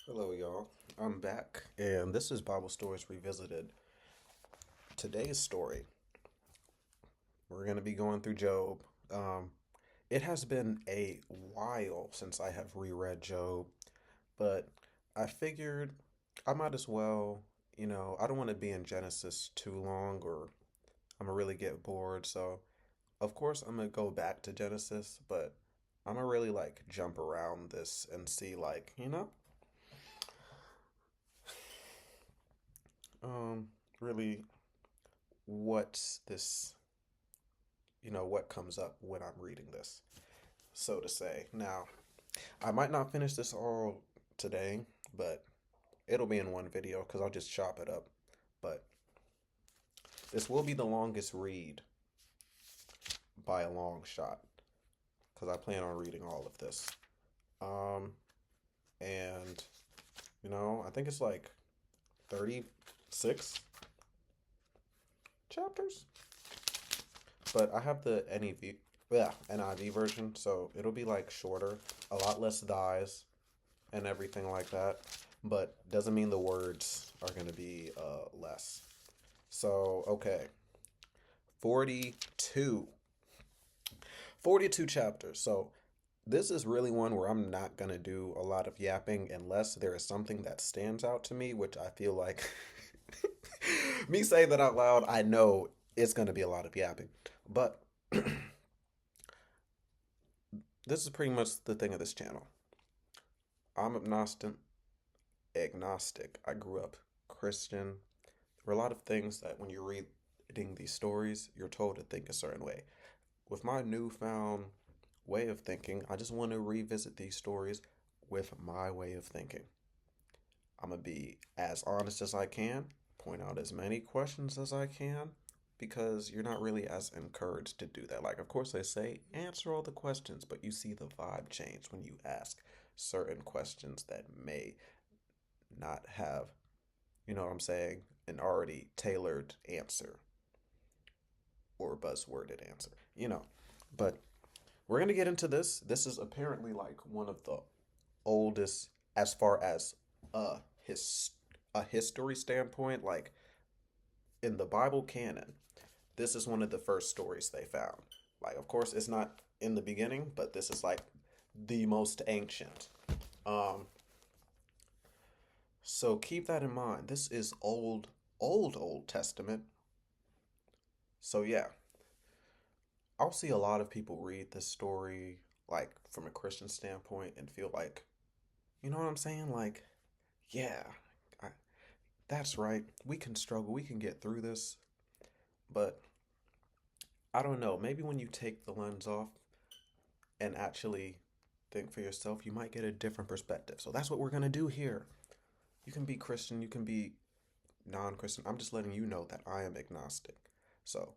Hello, y'all. I'm back, and this is Bible Stories Revisited. Today's story, we're going to be going through Job. Um, it has been a while since I have reread Job, but I figured I might as well, I don't want to be in Genesis too long or I'm going to really get bored. So, of course, I'm going to go back to Genesis, but I'm going to really like jump around this and see, um, really what's this what comes up when I'm reading this, so to say. Now, I might not finish this all today, but it'll be in one video because I'll just chop it up. But this will be the longest read by a long shot because I plan on reading all of this. Um, and I think it's like 36 chapters, but I have the NIV version, so it'll be like shorter, a lot less dies, and everything like that. But doesn't mean the words are going to be less. So, okay. 42. 42 chapters. So, this is really one where I'm not going to do a lot of yapping unless there is something that stands out to me, which I feel like me saying that out loud, I know it's going to be a lot of yapping. But this is pretty much the thing of this channel. I'm agnostic. I grew up Christian. There are a lot of things that when you're reading these stories, you're told to think a certain way. With my newfound way of thinking, I just want to revisit these stories with my way of thinking. I'm going to be as honest as I can, point out as many questions as I can, because you're not really as encouraged to do that. Like, of course, they say answer all the questions, but you see the vibe change when you ask certain questions that may not have, you know what I'm saying, an already tailored answer or buzzworded answer, But we're going to get into this. This is apparently like one of the oldest as far as a a history standpoint, like in the Bible canon. This is one of the first stories they found. Like, of course, it's not in the beginning, but this is like the most ancient. Um, so keep that in mind. This is Old Testament. So yeah, I'll see a lot of people read this story like from a Christian standpoint and feel like, you know what I'm saying? Like, yeah, I, that's right. We can struggle. We can get through this. But I don't know. Maybe when you take the lens off and actually think for yourself, you might get a different perspective. So that's what we're going to do here. You can be Christian, you can be non Christian. I'm just letting you know that I am agnostic. So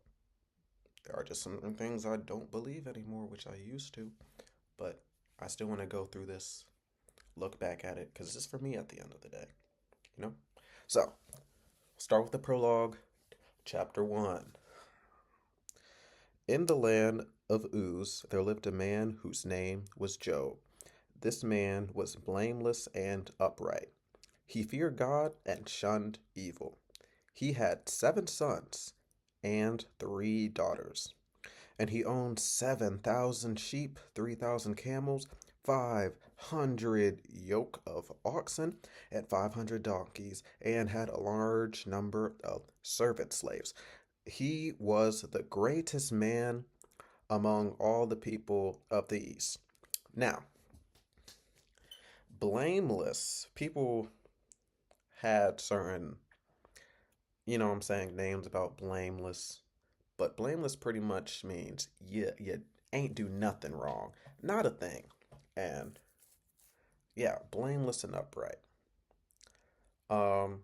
there are just some things I don't believe anymore, which I used to. But I still want to go through this, look back at it, because it's for me at the end of the day, you know? So, start with the prologue, chapter 1. In the land of Uz, there lived a man whose name was Job. This man was blameless and upright. He feared God and shunned evil. He had 7 sons and 3 daughters, and he owned 7,000 sheep, 3,000 camels, 500 yoke of oxen, and 500 donkeys, and had a large number of servant slaves. He was the greatest man among all the people of the East. Now, blameless people had certain, what I'm saying, names about blameless, but blameless pretty much means you ain't do nothing wrong, not a thing. And yeah, blameless and upright. Um,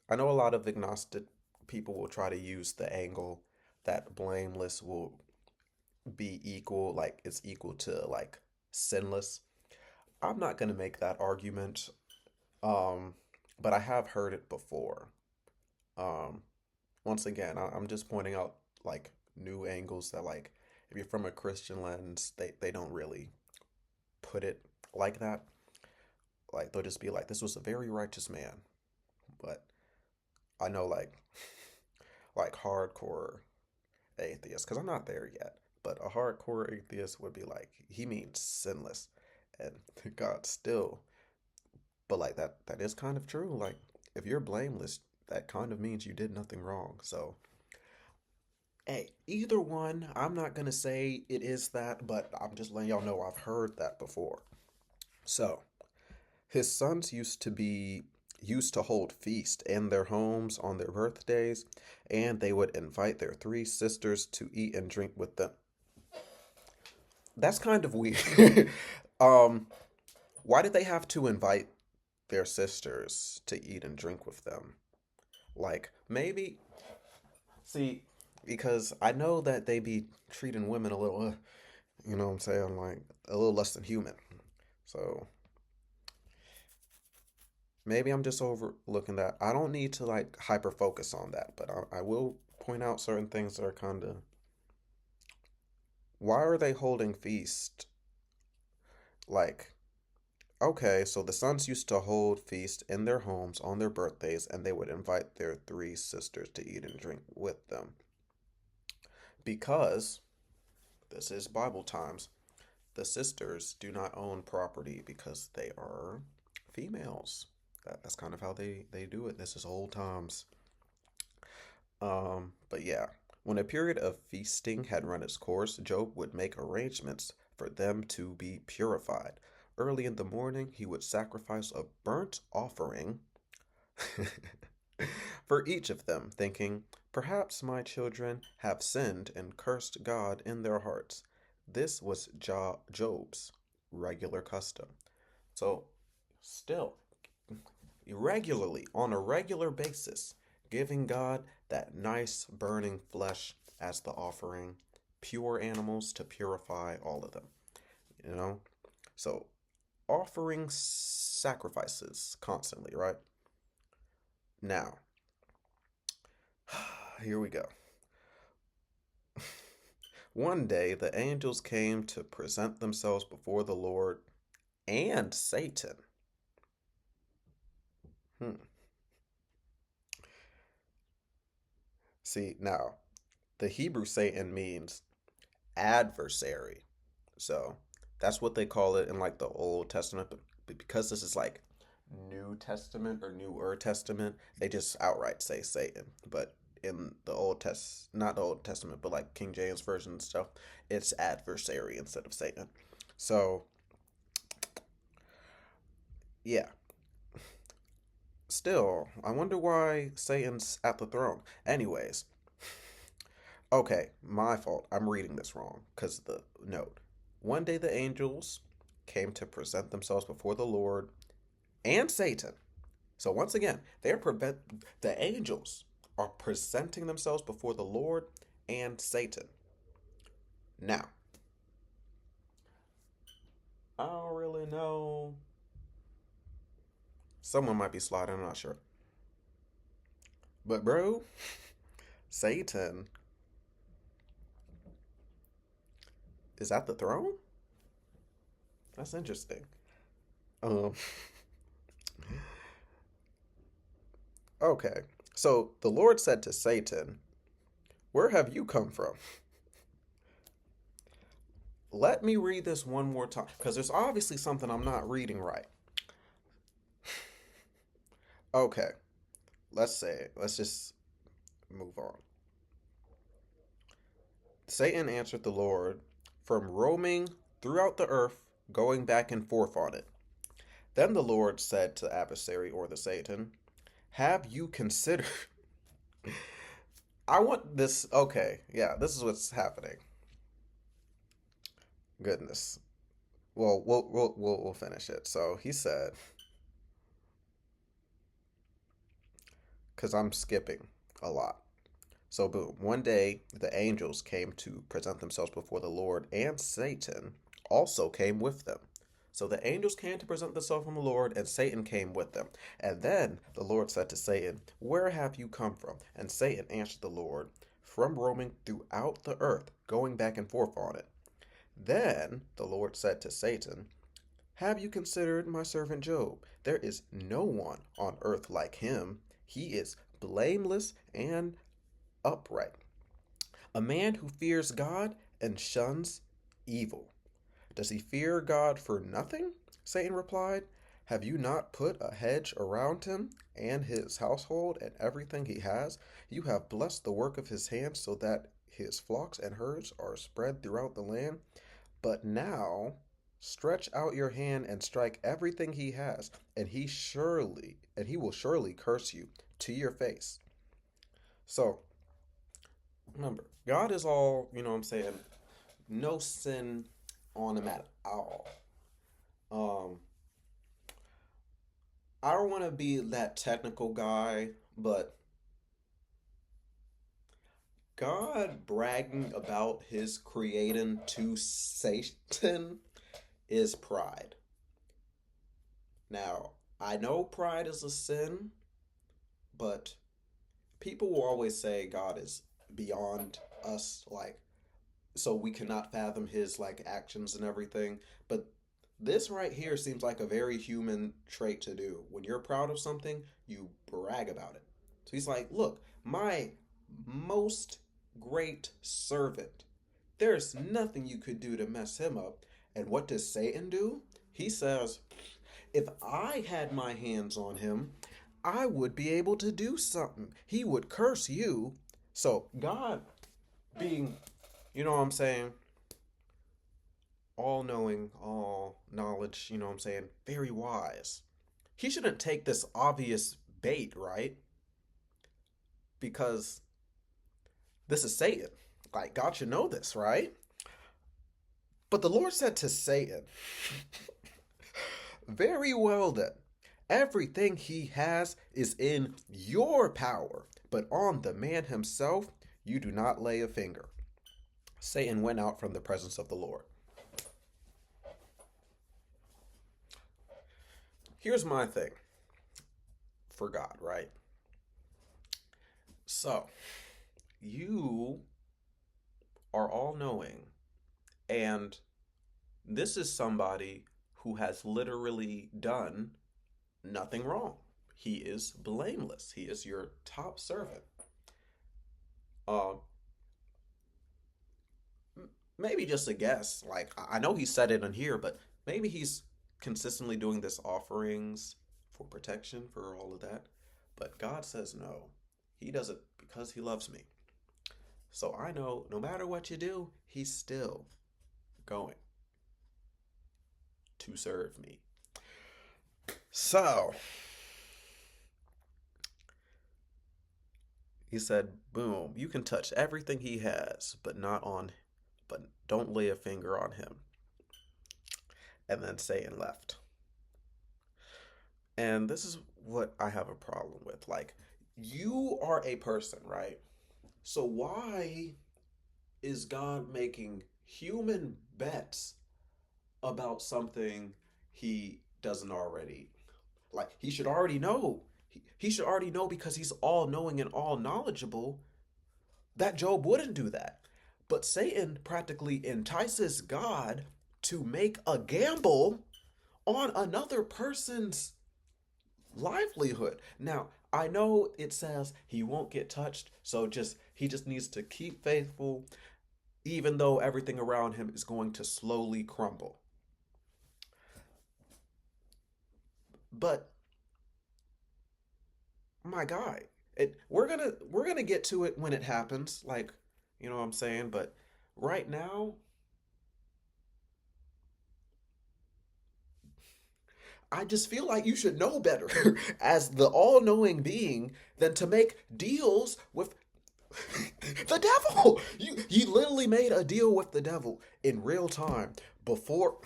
I know a lot of agnostic people will try to use the angle that blameless will be equal, like it's equal to like sinless. I'm not gonna make that argument, um, but I have heard it before. Um, Once again, I'm just pointing out like new angles that like if you're from a Christian lens, they don't really put it like that. like they'll just be like, this was a very righteous man. But I know like hardcore atheists, because I'm not there yet, but a hardcore atheist would be like, he means sinless. And God still, but like that is kind of true. Like if you're blameless, that kind of means you did nothing wrong. So hey, either one, I'm not gonna say it is that, but I'm just letting y'all know I've heard that before. So his sons used to hold feast in their homes on their birthdays, and they would invite their three sisters to eat and drink with them. That's kind of weird. um, why did they have to invite their sisters to eat and drink with them? Like maybe see, because I know that they be treating women a little, you know what I'm saying, like a little less than human. So maybe I'm just overlooking that. I don't need to like hyper focus on that, but I will point out certain things that are kind of. Why are they holding feast? Like, okay, so the sons used to hold feast in their homes on their birthdays, and they would invite their three sisters to eat and drink with them. Because this is Bible times, the sisters do not own property because they are females. That's kind of how they do it. This is old times. But yeah, when a period of feasting had run its course, Job would make arrangements for them to be purified. Early in the morning, he would sacrifice a burnt offering for each of them, thinking, perhaps my children have sinned and cursed God in their hearts. This was Job's regular custom. So, still, regularly, on a regular basis, giving God that nice burning flesh as the offering, pure animals to purify all of them, you know? So, offering sacrifices constantly, right? Now, here we go. One day, the angels came to present themselves before the Lord and Satan. Hmm. See, now, the Hebrew Satan means adversary. So that's what they call it in like the Old Testament. But because this is like New Testament or Newer Testament, they just outright say Satan. But in the not the Old Testament, but like King James Version and stuff, it's adversary instead of Satan. So yeah. Still, I wonder why Satan's at the throne. Anyways, okay, my fault. I'm reading this wrong because the note. One day the angels came to present themselves before the Lord and Satan. So once again, the angels are presenting themselves before the Lord and Satan. Now, I don't really know. Someone might be sliding, I'm not sure. But bro, Satan is at the throne? That's interesting. Um okay. So the Lord said to Satan, "Where have you come from?" Let me read this one more time because there's obviously something I'm not reading right. Okay, let's just move on. Satan answered the Lord, from roaming throughout the earth, going back and forth on it. Then the Lord said to the adversary or the Satan, have you considered? I want this. Okay, yeah, this is what's happening. Goodness. Well, we'll finish it. So he said, because I'm skipping a lot. So, boom. One day, the angels came to present themselves before the Lord, and Satan also came with them. So the angels came to present themselves from the Lord, and Satan came with them. And then the Lord said to Satan, where have you come from? And Satan answered the Lord, from roaming throughout the earth, going back and forth on it. Then the Lord said to Satan, Have you considered my servant Job? There is no one on earth like him. He is blameless and upright, a man who fears God and shuns evil. Does he fear God for nothing? Satan replied. Have you not put a hedge around him and his household and everything he has? You have blessed the work of his hands so that his flocks and herds are spread throughout the land. But now stretch out your hand and strike everything he has, and he will surely curse you to your face. So remember, God is all, what I'm saying, no sin on him at all. Um, I don't want to be that technical guy, but God bragging about his creating to Satan is pride. Now, I know pride is a sin, but people will always say God is beyond us, like, so we cannot fathom his like actions and everything. But this right here seems like a very human trait to do. When you're proud of something, you brag about it. So he's like, look, my most great servant. There's nothing you could do to mess him up. And what does Satan do? He says, if I had my hands on him, I would be able to do something. He would curse you. So God being, what I'm saying, all knowing, all knowledge, what I'm saying, very wise. He shouldn't take this obvious bait, right? Because this is Satan. Like, God should know this, right? But the Lord said to Satan, very well then. Everything he has is in your power, but on the man himself you do not lay a finger. Satan went out from the presence of the Lord. Here's my thing for God, right? So, you are all knowing, and this is somebody who has literally done nothing wrong. He is blameless. He is your top servant. Uh, Maybe just a guess. Like, I know he said it in here, but maybe he's consistently doing this offerings for protection for all of that. But God says no. He does it because he loves me. So I know no matter what you do, he's still going to serve me. So he said, boom, you can touch everything he has, but don't lay a finger on him. And then Satan left. And this is what I have a problem with. Like, you are a person, right? So why is God making human bets about something he doesn't already, like, he should already know. He should already know because he's all knowing and all knowledgeable that Job wouldn't do that. But Satan practically entices God to make a gamble on another person's livelihood. Now, I know it says he won't get touched, so he just needs to keep faithful even though everything around him is going to slowly crumble. But my guy, we're gonna get to it when it happens, like, you know what I'm saying, but right now I just feel like you should know better as the all-knowing being than to make deals with the devil. You literally made a deal with the devil in real time before.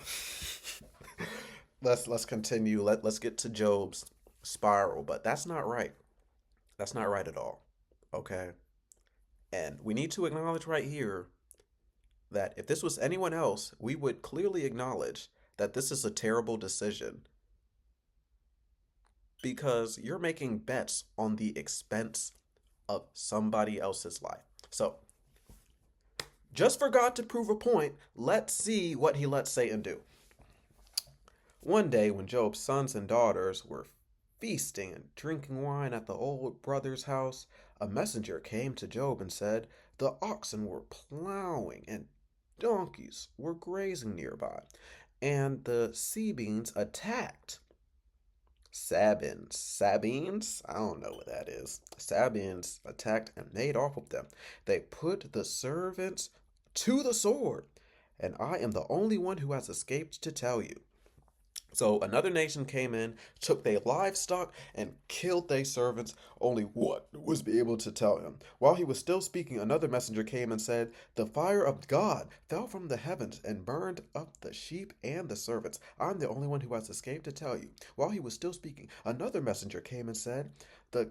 Let's continue. Let's get to Job's spiral, but that's not right. That's not right at all. Okay? And we need to acknowledge right here that if this was anyone else, we would clearly acknowledge that this is a terrible decision because you're making bets on the expense of somebody else's life. So, just for God to prove a point, let's see what he lets Satan do. One day, when Job's sons and daughters were feasting and drinking wine at the old brother's house, a messenger came to Job and said, "The oxen were plowing and donkeys were grazing nearby, and the Sabines attacked." Sabines? I don't know what that is. Sabines attacked and made off with them. They put the servants to the sword, and I am the only one who has escaped to tell you. So another nation came in, took their livestock, and killed their servants. Only one was be able to tell him. While he was still speaking, another messenger came and said, "The fire of God fell from the heavens and burned up the sheep and the servants. I'm the only one who has escaped to tell you." While he was still speaking, another messenger came and said, "The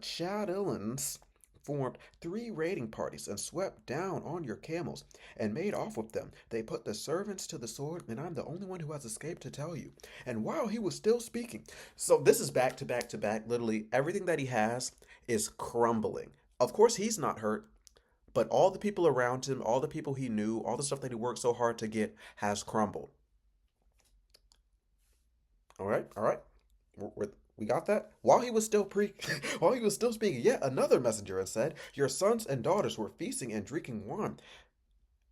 Chaldeans formed three raiding parties and swept down on your camels and made off with them. They put the servants to the sword, and I'm the only one who has escaped to tell you." And while he was still speaking, so this is back to back to back. Literally, everything that he has is crumbling. Of course, he's not hurt, but all the people around him, all the people he knew, all the stuff that he worked so hard to get has crumbled. All right, all right. We got that? While he was still while he was still speaking, yet another messenger had said, "Your sons and daughters were feasting and drinking wine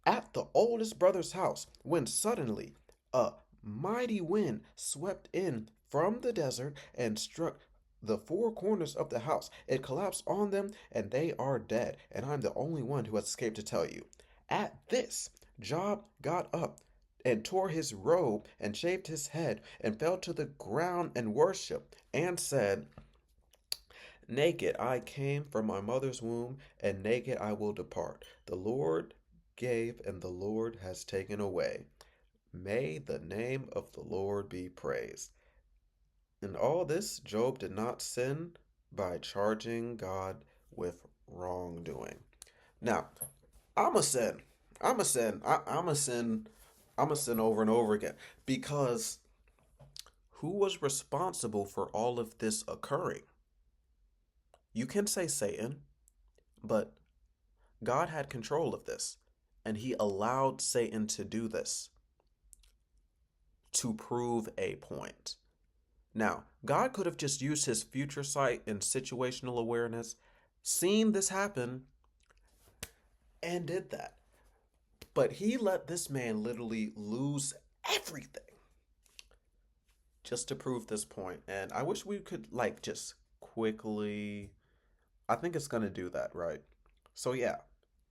at the oldest brother's house, when suddenly a mighty wind swept in from the desert and struck the four corners of the house. It collapsed on them, and they are dead, and I'm the only one who has escaped to tell you." At this, Job got up and tore his robe and shaved his head and fell to the ground and worshiped and said, "Naked I came from my mother's womb, and naked I will depart. The Lord gave, and the Lord has taken away. May the name of the Lord be praised." In all this, Job did not sin by charging God with wrongdoing. Now, I'm a sin. I'm a sin. I'm a sin. I'm a sin over and over again, because who was responsible for all of this occurring? You can say Satan, but God had control of this, and he allowed Satan to do this to prove a point. Now, God could have just used his future sight and situational awareness, seen this happen, and did that. But he let this man literally lose everything just to prove this point. And I wish we could, like, just quickly. I think it's going to do that, right? So, yeah,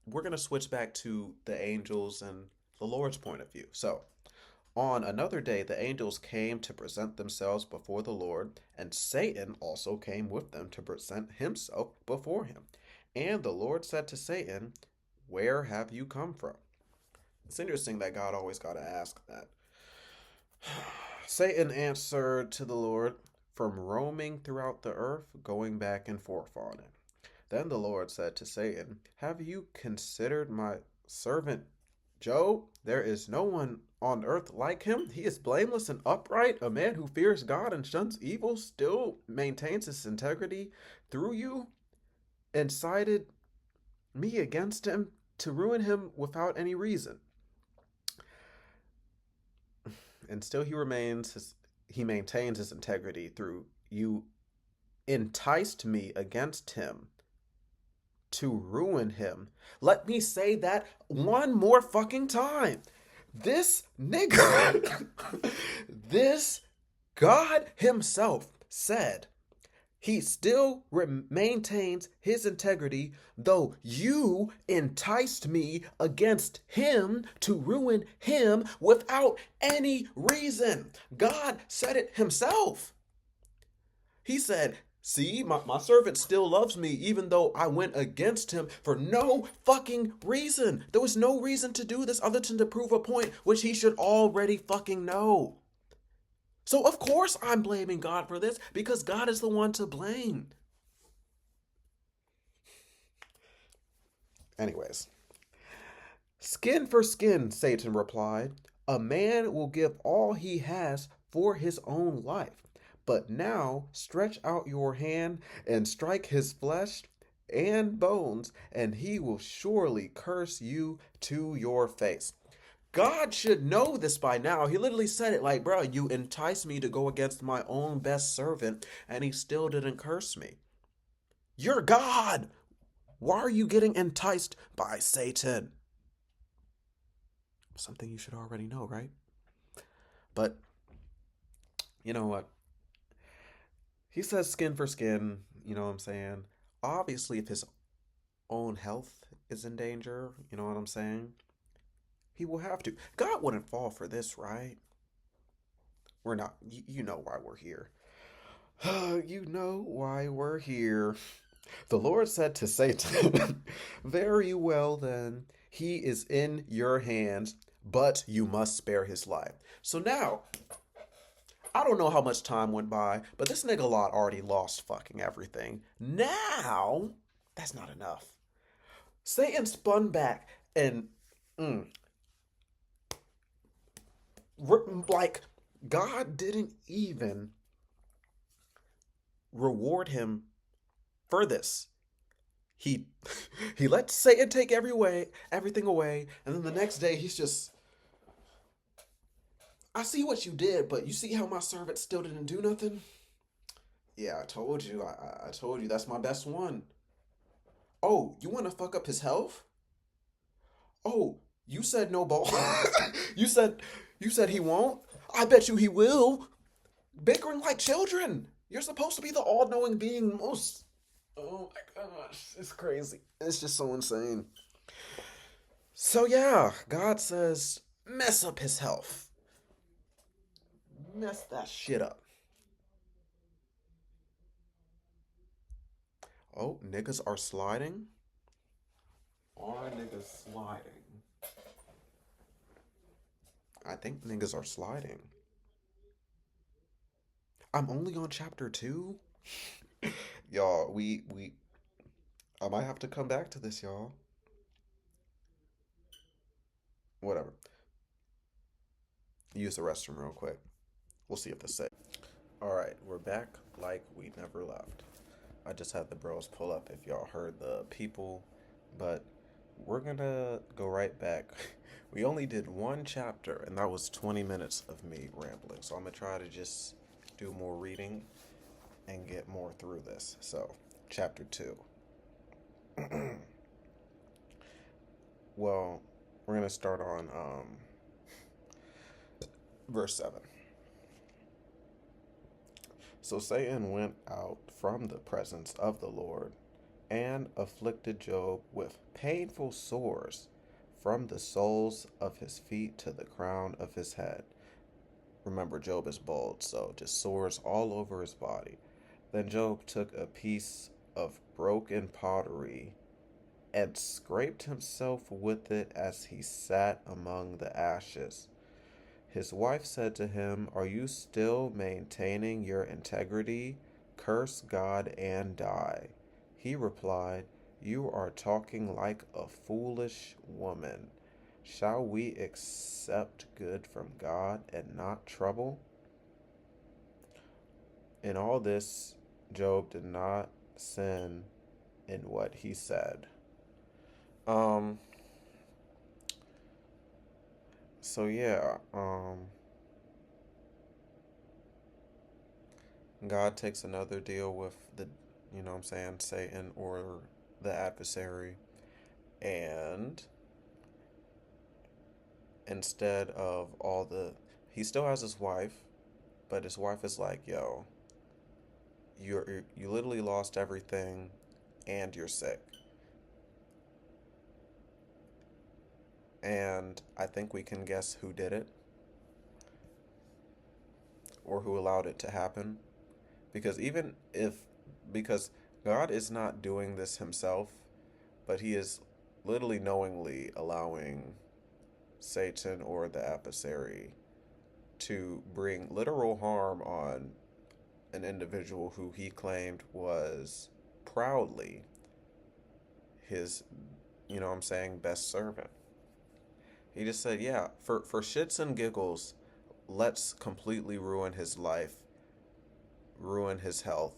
we're going to switch back to the angels and the Lord's point of view. So, on another day, the angels came to present themselves before the Lord, and Satan also came with them to present himself before him. And the Lord said to Satan, "Where have you come from?" It's interesting that God always got to ask that. Satan answered to the Lord, "From roaming throughout the earth, going back and forth on it." Then the Lord said to Satan, "Have you considered my servant Job? There is no one on earth like him. He is blameless and upright, a man who fears God and shuns evil, still maintains his integrity. Through you incited me against him to ruin him without any reason. And still he maintains his integrity. Through you enticed me against him to ruin him." Let me say that one more fucking time. This nigga, this God himself said he still maintains his integrity, though you enticed me against him to ruin him without any reason. God said it himself. He said, "See, my servant still loves me, even though I went against him for no fucking reason. There was no reason to do this other than to prove a point which he should already fucking know." So of course I'm blaming God for this, because God is the one to blame. Anyways, "Skin for skin," Satan replied. "A man will give all he has for his own life. But now stretch out your hand and strike his flesh and bones, and he will surely curse you to your face." God should know this by now. He literally said it like, bro, you enticed me to go against my own best servant, and he still didn't curse me. You're God. Why are you getting enticed by Satan? Something you should already know, right? But you know what? He says skin for skin, you know what I'm saying? Obviously, if his own health is in danger, you know what I'm saying? He will have to. God wouldn't fall for this, right? We're not. You know why we're here. You know why we're here. The Lord said to Satan, very well then, he is in your hands, but you must spare his life. So now, I don't know how much time went by, but this nigga Lot already lost fucking everything. Now, that's not enough. Satan spun back and, mm, like, God didn't even reward him for this. He he let Satan take everything away, and then the next day he's just, I see what you did, but you see how my servant still didn't do nothing? Yeah, I told you. I told you that's my best one. Oh, you want to fuck up his health? Oh, you said no ball. you said you said he won't. I bet you he will. Bickering like children. You're supposed to be the all-knowing being most. Oh my gosh, it's crazy. It's just so insane. So yeah, God says mess up his health. Mess that shit up. Oh, niggas are sliding. Are niggas sliding? I think niggas are sliding. I'm only on chapter 2. Y'all, we I might have to come back to this, y'all. Whatever. Use the restroom real quick. We'll see if this says. All right, we're back like we never left. I just had the bros pull up if y'all heard the people, but we're gonna go right back. We only did one chapter, and that was 20 minutes of me rambling. So I'm gonna try to just do more reading and get more through this. So, chapter 2. Well, we're gonna start on verse 7. So Satan went out from the presence of the Lord and afflicted Job with painful sores from the soles of his feet to the crown of his head. Remember, Job is bald, so just sores all over his body. Then Job took a piece of broken pottery and scraped himself with it as he sat among the ashes. His wife said to him, are you still maintaining your integrity? Curse God and die. He replied, you are talking like a foolish woman. Shall we accept good from God and not trouble? In all this, Job did not sin in what he said. Um, so yeah, God takes another deal with the, you know what I'm saying, Satan or the adversary. And instead of all the, he still has his wife, but his wife is like, yo, you literally lost everything and you're sick. And I think we can guess who did it or who allowed it to happen. Because even if, because God is not doing this himself, but he is literally knowingly allowing Satan or the adversary to bring literal harm on an individual who he claimed was proudly his, you know what I'm saying, best servant. He just said, yeah, for shits and giggles, let's completely ruin his life, ruin his health,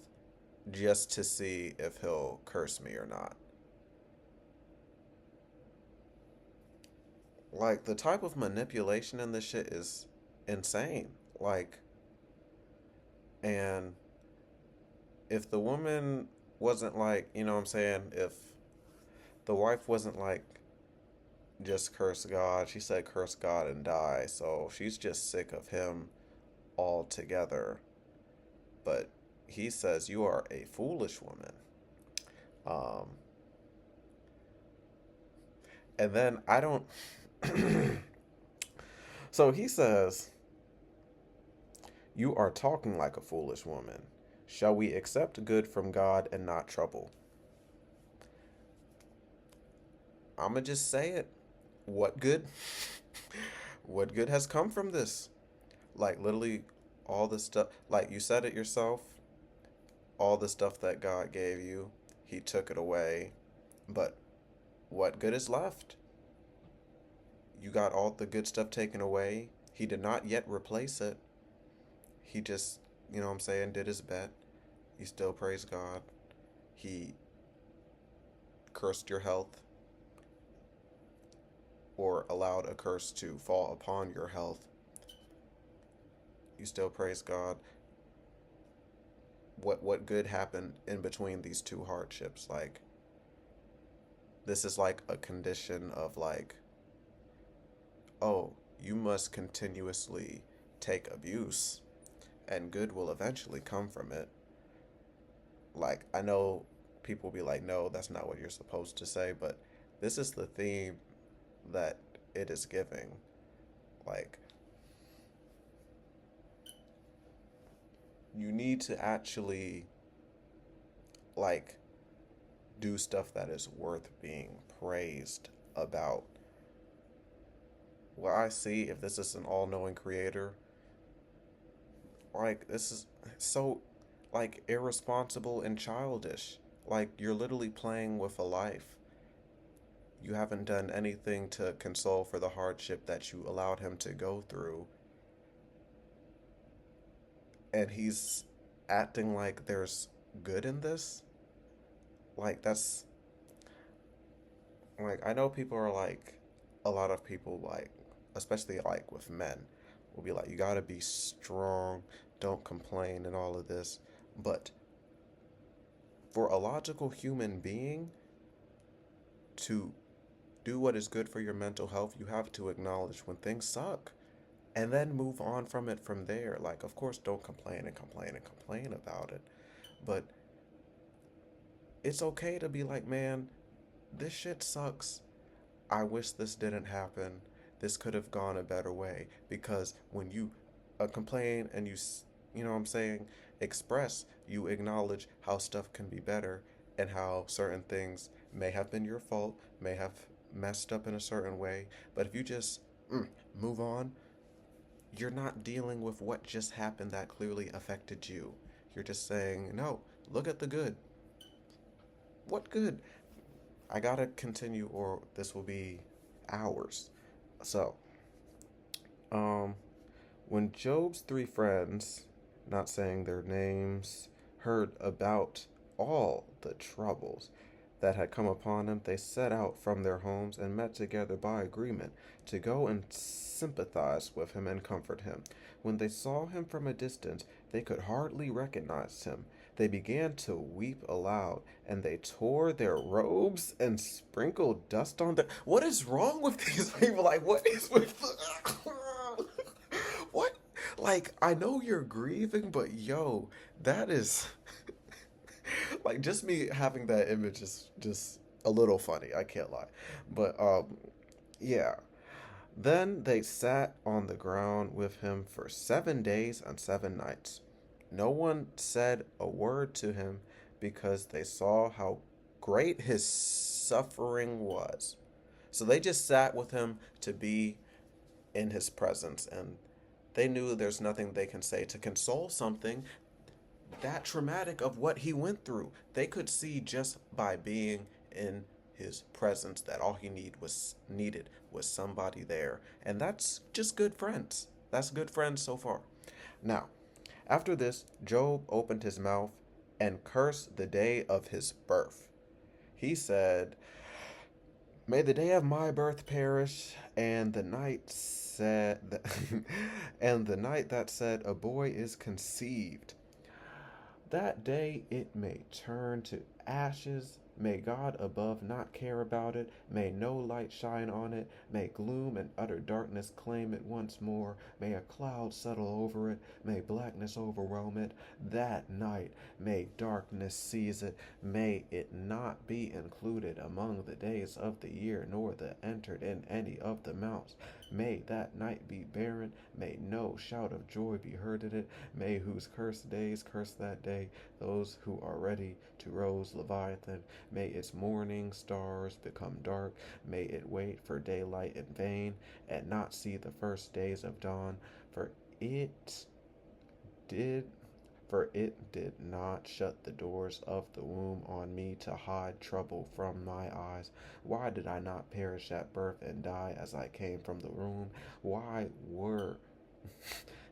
just to see if he'll curse me or not. Like, the type of manipulation in this shit is insane. Like, and if the woman wasn't like, you know what I'm saying? If the wife wasn't like, just curse God, she said curse God and die. So she's just sick of him altogether. But he says, you are a foolish woman. Um, and then I don't. So he says, you are talking like a foolish woman. Shall we accept good from God and not trouble? I'ma just say it. What good? What good has come from this? Like, literally, all the stuff, like you said it yourself, all the stuff that God gave you, he took it away. But what good is left? You got all the good stuff taken away. He did not yet replace it. He just, you know what I'm saying, did his bet. You still praise God. He cursed your health or allowed a curse to fall upon your health. You still praise God. What good happened in between these two hardships? Like, this is like a condition of like, oh, you must continuously take abuse and good will eventually come from it. Like, I know people be like, no, that's not what you're supposed to say, but this is the theme that it is giving. Like, you need to actually, like, do stuff that is worth being praised about. What I see, if this is an all knowing creator, like, this is so, like, irresponsible and childish. Like, you're literally playing with a life. You haven't done anything to console for the hardship that you allowed him to go through. And he's acting like there's good in this. Like, that's, like, I know people are like, a lot of people, like, especially like with men, will be like, you gotta be strong, don't complain, and all of this. But for a logical human being to do what is good for your mental health, you have to acknowledge when things suck and then move on from it from there. Like, of course, don't complain and complain and complain about it. But it's okay to be like, man, this shit sucks. I wish this didn't happen. This could have gone a better way. Because when you complain and you know what I'm saying, express, you acknowledge how stuff can be better and how certain things may have been your fault, may have messed up in a certain way. But if you just move on, you're not dealing with what just happened that clearly affected you. You're just saying, no, look at the good. What good? I gotta continue or this will be hours. So, um, when Job's three friends, not saying their names, heard about all the troubles that had come upon him, they set out from their homes and met together by agreement to go and sympathize with him and comfort him. When they saw him from a distance, they could hardly recognize him. They began to weep aloud, and they tore their robes and sprinkled dust on them. What is wrong with these people? Like, what is with what? Like, I know you're grieving, but yo, that is like just me having that image is just a little funny. I can't lie, but yeah. Then they sat on the ground with him for 7 days and 7 nights. No one said a word to him because they saw how great his suffering was. So they just sat with him to be in his presence, and they knew there's nothing they can say to console something that traumatic of what he went through. They could see just by being in his presence that all he needed was somebody there. And that's just good friends. That's good friends so far. Now, after this, Job opened his mouth and cursed the day of his birth. He said, May the day of my birth perish, and the night said, and the night that said a boy is conceived. That day it may turn to ashes. May God above not care about it. May no light shine on it. May gloom and utter darkness claim it once more. May a cloud settle over it. May blackness overwhelm it. That night may darkness seize it. May it not be included among the days of the year, nor the entered in any of the mounts. May that night be barren. May no shout of joy be heard in it. May whose cursed days curse that day, those who are ready to rose Leviathan. May its morning stars become dark. May it wait for daylight in vain, and not see the first days of dawn. For it did for it did not shut the doors of the womb on me to hide trouble from my eyes. Why did I not perish at birth and die as I came from the womb? Why were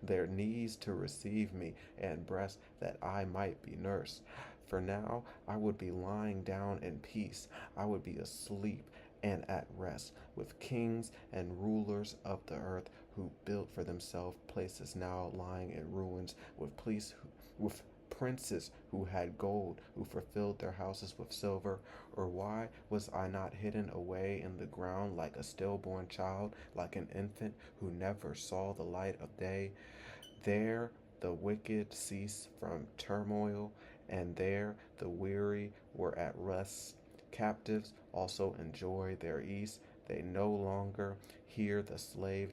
their knees to receive me, and breasts that I might be nursed? For now I would be lying down in peace. I would be asleep and at rest with kings and rulers of the earth who built for themselves places now lying in ruins, with princes who had gold, who fulfilled their houses with silver. Or why was I not hidden away in the ground like a stillborn child, like an infant who never saw the light of day? There the wicked cease from turmoil, and there the weary were at rest. Captives also enjoy their ease. They no longer hear the slave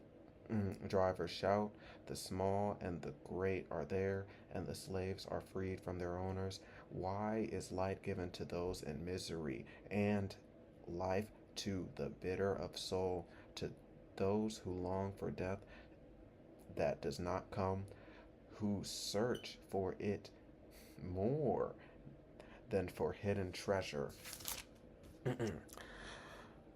driver shout. The small and the great are there, and the slaves are freed from their owners. Why is light given to those in misery, and life to the bitter of soul, to those who long for death that does not come, who search for it more than for hidden treasure,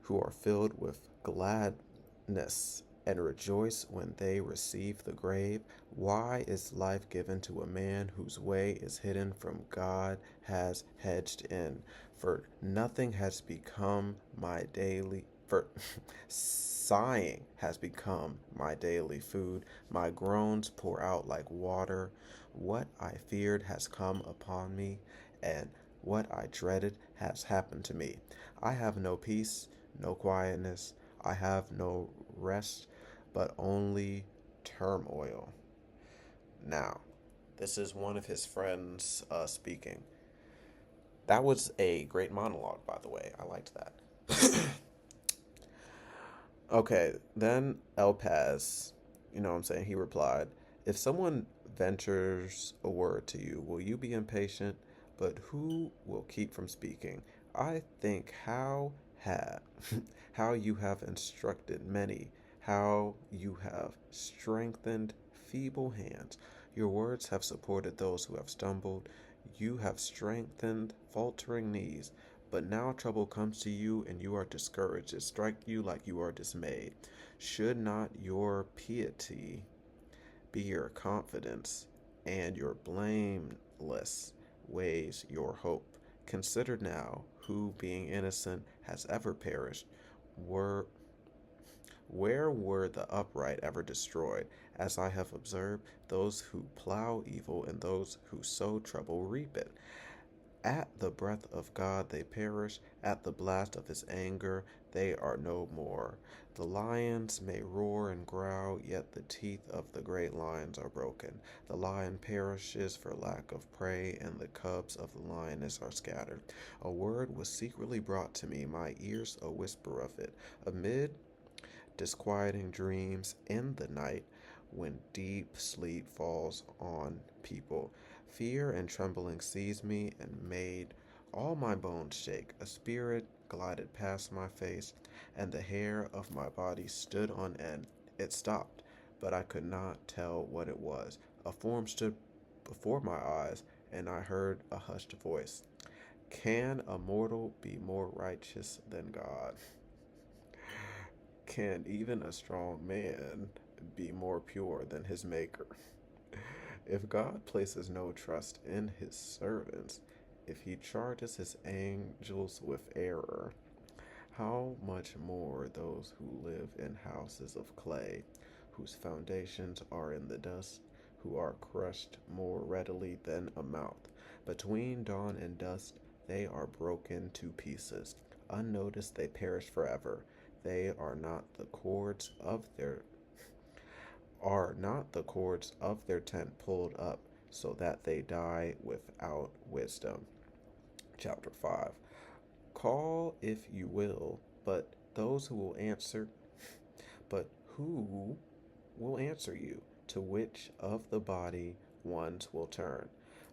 who are filled with gladness and rejoice when they receive the grave? Why is life given to a man whose way is hidden from God, has hedged in? For nothing has become my daily for sighing has become my daily food. My groans pour out like water. What I feared has come upon me, and what I dreaded has happened to me. I have no peace, no quietness. I have no rest, but only turmoil. Now, this is one of his friends speaking. That was a great monologue, by the way. I liked that. Okay, then Elpaz, you know what I'm saying, he replied, if someone ventures a word to you, will you be impatient? But who will keep from speaking? I think have how you have instructed many, how you have strengthened feeble hands. Your words have supported those who have stumbled. You have strengthened faltering knees. But now trouble comes to you and you are discouraged. It strikes you like you are dismayed. Should not your piety be your confidence, and your blameless ways your hope? Consider now who, being innocent, has ever perished. Were where were the upright ever destroyed? As I have observed, those who plow evil and those who sow trouble reap it. At the breath of God they perish, at the blast of his anger they are no more. The lions may roar and growl, yet the teeth of the great lions are broken. The lion perishes for lack of prey, and the cubs of the lioness are scattered. A word was secretly brought to me, my ears a whisper of it. Amid disquieting dreams in the night, when deep sleep falls on people, fear and trembling seized me and made all my bones shake. A spirit glided past my face, and the hair of my body stood on end. It stopped, but I could not tell what it was. A form stood before my eyes, and I heard a hushed voice. Can a mortal be more righteous than God? Can even a strong man be more pure than his Maker? If God places no trust in his servants, if he charges his angels with error, How much more those who live in houses of clay, whose foundations are in the dust, who are crushed more readily than a mouth. Between dawn and dusk they are broken to pieces. Unnoticed they perish forever. They are not the cords of their tent pulled up, so that they die without wisdom. Chapter 5. Call if you will, but those who will answer, but who will answer you? To which of the body ones will turn?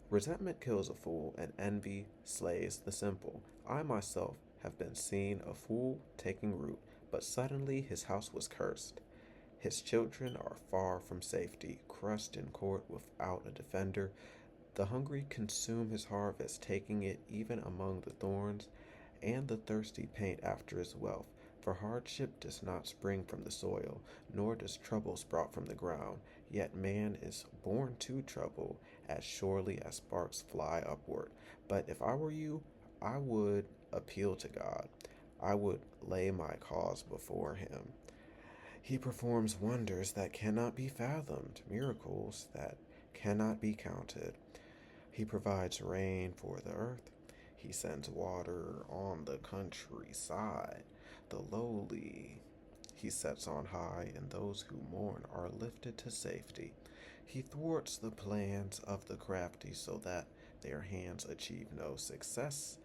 Resentment kills a fool, and envy slays the simple. I myself have been seen a fool taking root, but suddenly his house was cursed. His children are far from safety, crushed in court without a defender. The hungry consume his harvest, taking it even among the thorns, and the thirsty paint after his wealth. For hardship does not spring from the soil, nor does trouble sprout from the ground. Yet man is born to trouble, as surely as sparks fly upward. But if I were you, I would appeal to God. I would lay my cause before him. He performs wonders that cannot be fathomed, miracles that cannot be counted. He provides rain for the earth. He sends water on the countryside. The lowly he sets on high, and those who mourn are lifted to safety. He thwarts the plans of the crafty so that their hands achieve no success.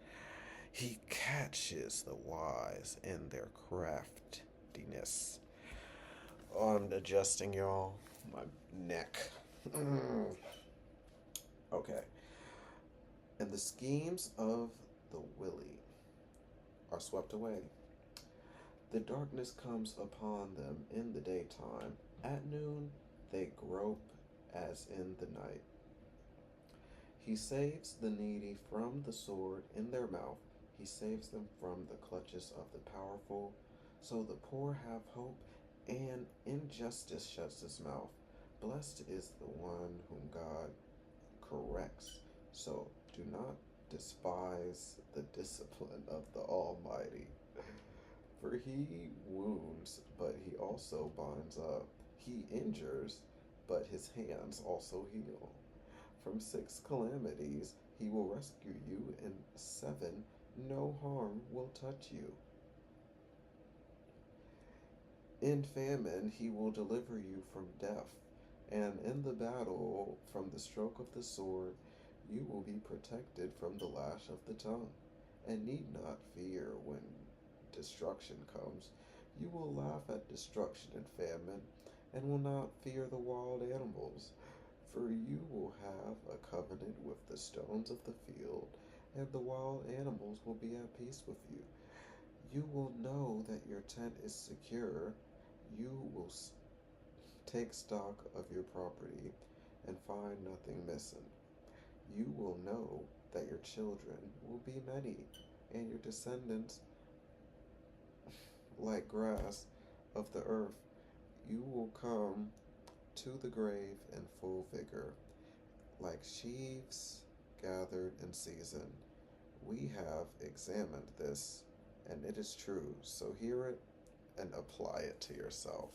He catches the wise in their craftiness. Oh, I'm adjusting, y'all. My neck. Okay. And the schemes of the willy are swept away. The darkness comes upon them in the daytime. At noon they grope as in the night. He saves the needy from the sword in their mouth. He saves them from the clutches of the powerful. So the poor have hope, and injustice shuts his mouth. Blessed is the one whom God corrects. So do not despise the discipline of the Almighty. For he wounds, but he also binds up. He injures, but his hands also heal. From 6 calamities he will rescue you, and 7 no harm will touch you. In famine he will deliver you from death, and in the battle from the stroke of the sword you will be protected from the lash of the tongue, and need not fear when destruction comes. You will laugh at destruction and famine, and will not fear the wild animals, for you will have a covenant with the stones of the field, and the wild animals will be at peace with you. You will know that your tent is secure. You will take stock of your property and find nothing missing. You will know that your children will be many, and your descendants like grass of the earth. You will come to the grave in full vigor, like sheaves gathered in season. We have examined this, and it is true. So hear it and apply it to yourself.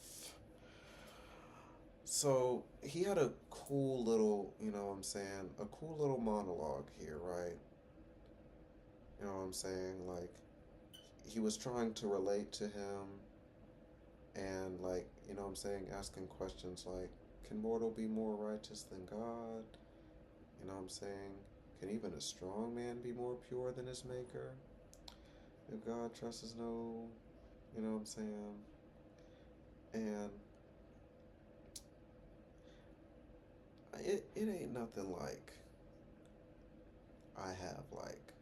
So he had a cool little, what I'm saying, a cool little monologue here, right? You know what I'm saying? Like, he was trying to relate to him and, like, what I'm saying, asking questions like, can mortal be more righteous than God? You know what I'm saying? Can even a strong man be more pure than his maker? If God trusts no, you know what I'm saying? And it ain't nothing like I have like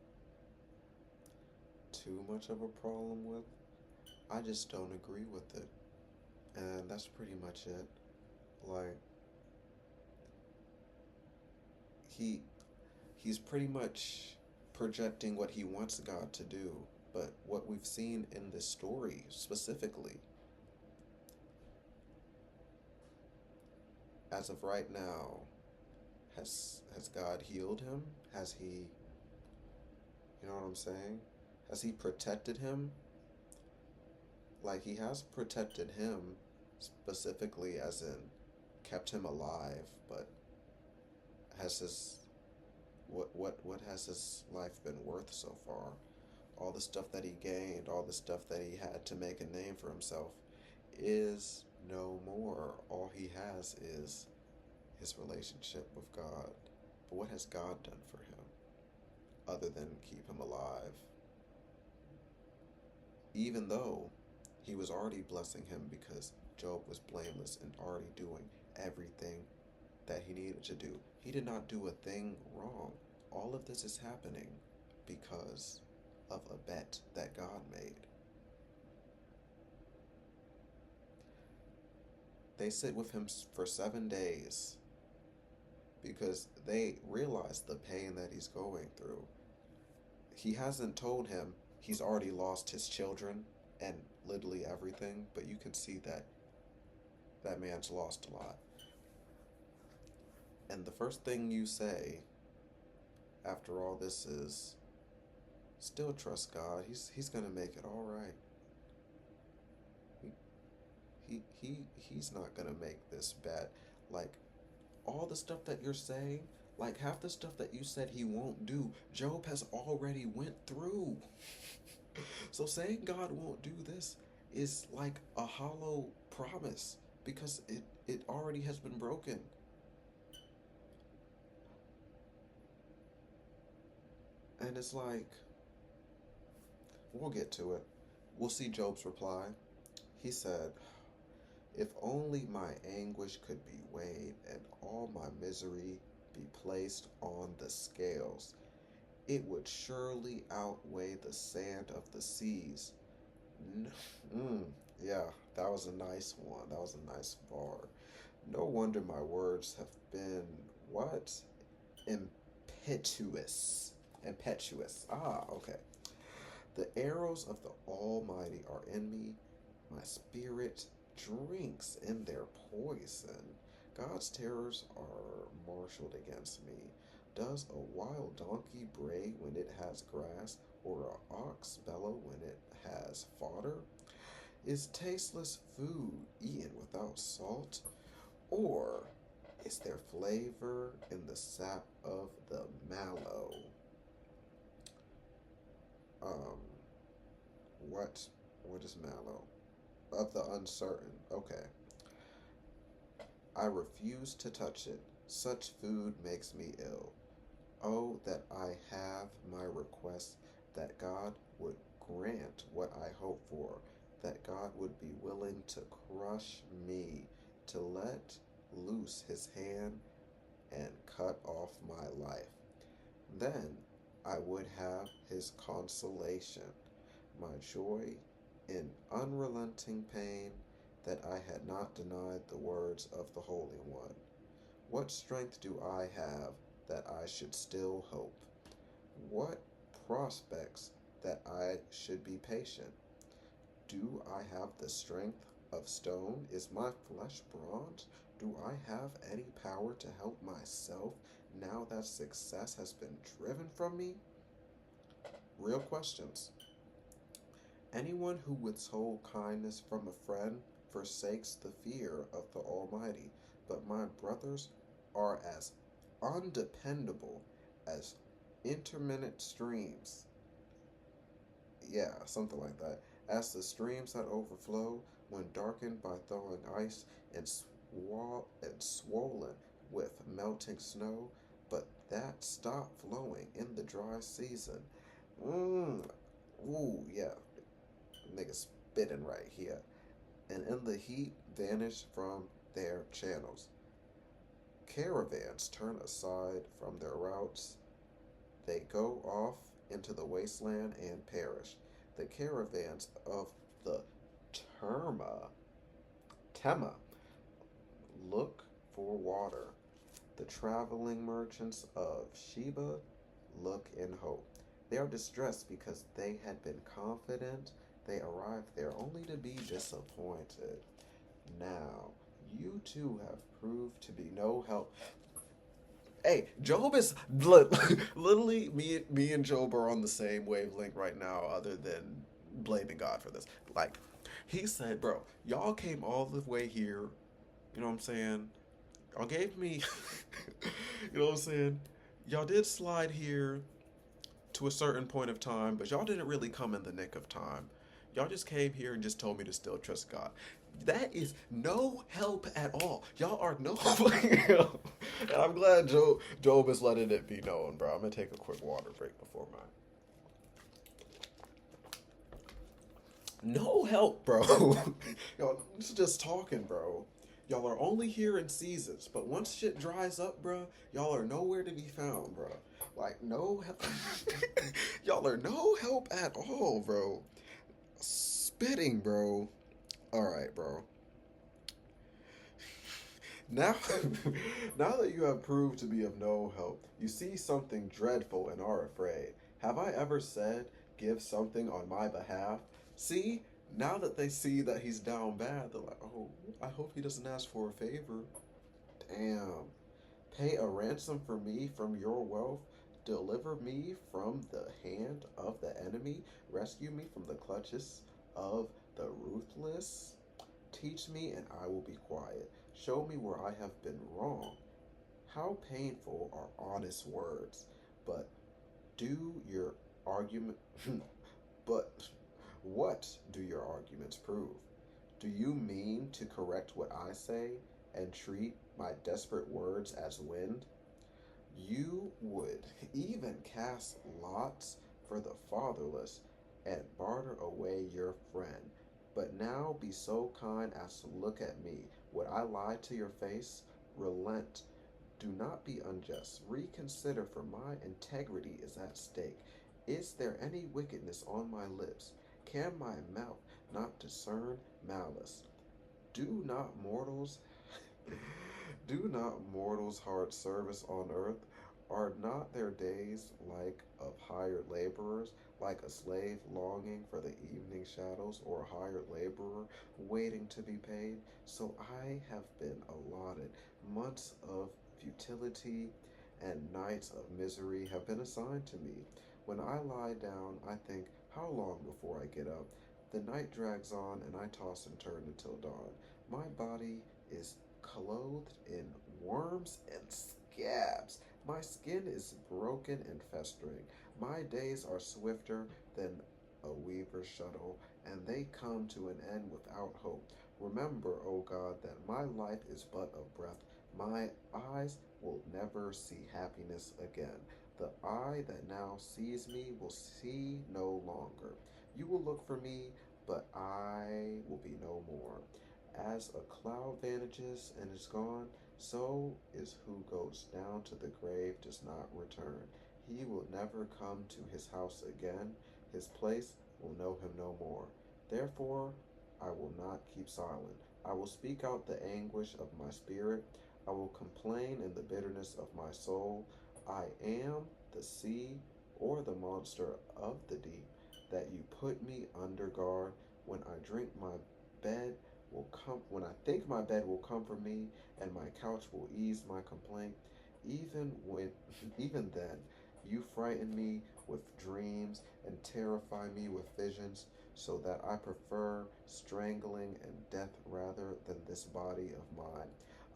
too much of a problem with. I just don't agree with it. And that's pretty much it. Like he he's pretty much projecting what he wants God to do, but what we've seen in this story specifically, as of right now, has God healed him? Has he, you know what I'm saying? Has he protected him? Like he has protected him specifically, as in kept him alive, but has his what has his life been worth so far? All the stuff that he gained, all the stuff that he had to make a name for himself is no more. All he has is his relationship with God. But what has God done for him other than keep him alive? Even though he was already blessing him because Job was blameless and already doing everything that he needed to do. He did not do a thing wrong. All of this is happening because of a bet that God made. They sit with him for 7 days because they realize the pain that he's going through. He hasn't told him he's already lost his children and literally everything, but you can see that that man's lost a lot. And the first thing you say after all this is still trust God. He's gonna make it all right. He's not gonna make this bad. Like all the stuff that you're saying, like half the stuff that you said he won't do, Job has already went through. So saying God won't do this is like a hollow promise because it already has been broken. And it's like we'll get to it. We'll see Job's reply. He said, "If only my anguish could be weighed and all my misery be placed on the scales, it would surely outweigh the sand of the seas." Mm, yeah, that was a nice one. That was a nice bar. No wonder my words have been what? Impetuous. Impetuous. Ah, okay. The arrows of the Almighty are in me. My spirit drinks in their poison. God's terrors are marshaled against me. Does a wild donkey bray when it has grass, or an ox bellow when it has fodder? Is tasteless food eaten without salt? Or is there flavor in the sap of the mallow? Um, what? What is mallow? Of the uncertain. Okay. I refuse to touch it. Such food makes me ill. Oh, that I have my request, that God would grant what I hope for, that God would be willing to crush me, to let loose his hand and cut off my life. Then I would have his consolation, my joy in unrelenting pain, that I had not denied the words of the Holy One. What strength do I have that I should still hope? What prospects that I should be patient? Do I have the strength of stone? Is my flesh bronze? Do I have any power to help myself now that success has been driven from me? Real questions. Anyone who withholds kindness from a friend forsakes the fear of the Almighty, but my brothers are as undependable as intermittent streams. Yeah, something like that. As the streams that overflow when darkened by thawing ice and swollen with melting snow, but that stop flowing in the dry season. Mmm. Ooh, yeah. Nigga spitting right here. And in the heat vanish from their channels. Caravans turn aside from their routes. They go off into the wasteland and perish. The caravans of the Terma, Tema look for water. The traveling merchants of Sheba look in hope. They are distressed because they had been confident. They arrived there only to be disappointed. Now, you two have proved to be no help. Hey, Job is literally me and Job are on the same wavelength right now, other than blaming God for this. Like, He said, bro, y'all came all the way here. You know what I'm saying? Y'all gave me, you know what I'm saying? Y'all did slide here to a certain point of time, but y'all didn't really come in the nick of time. Y'all just came here and just told me to still trust God. That is no help at all. Y'all are no fucking help. And I'm glad Job is letting it be known, bro. I'm gonna take a quick water break before mine. No help, bro. Y'all, this is just talking, bro. Y'all are only here in seasons, but once shit dries up, bro, y'all are nowhere to be found, bro. Like, no help. Y'all are no help at all, bro. Spitting, bro. Alright, bro. Now, now that you have proved to be of no help, you see something dreadful and are afraid. Have I ever said, give something on my behalf? See, now that they see that he's down bad, they're like, oh, I hope he doesn't ask for a favor. Damn. Pay a ransom for me from your wealth. Deliver me from the hand of the enemy. Rescue me from the clutches of the ruthless. Teach me, and I will be quiet. Show me where I have been wrong. How painful are honest words, but do your argument. But what do your arguments prove? Do you mean to correct what I say and treat my desperate words as wind? You would even cast lots for the fatherless and barter away your friend. But now be so kind as to look at me. Would I lie to your face? Relent. Do not be unjust. Reconsider, for my integrity is at stake. Is there any wickedness on my lips? Can my mouth not discern malice? Do not mortals do not mortals hard service on earth? Are not their days like of hired laborers, like a slave longing for the evening shadows, or a hired laborer waiting to be paid? So I have been allotted. Months of futility and nights of misery have been assigned to me. When I lie down, I think, how long before I get up? The night drags on, and I toss and turn until dawn. My body is clothed in worms and scabs. My skin is broken and festering. My days are swifter than a weaver's shuttle, and they come to an end without hope. Remember, O God, that my life is but a breath. My eyes will never see happiness again. The eye that now sees me will see no longer. You will look for me, but I will be no more. As a cloud vanishes and is gone, so is who goes down to the grave does not return. He will never come to his house again. His place will know him no more. Therefore, I will not keep silent. I will speak out the anguish of my spirit. I will complain in the bitterness of my soul. I am the sea or the monster of the deep, that you put me under guard. When I drink my bed will come when I think my bed will comfort me and my couch will ease my complaint. Even when even then you frighten me with dreams and terrify me with visions, so that I prefer strangling and death rather than this body of mine.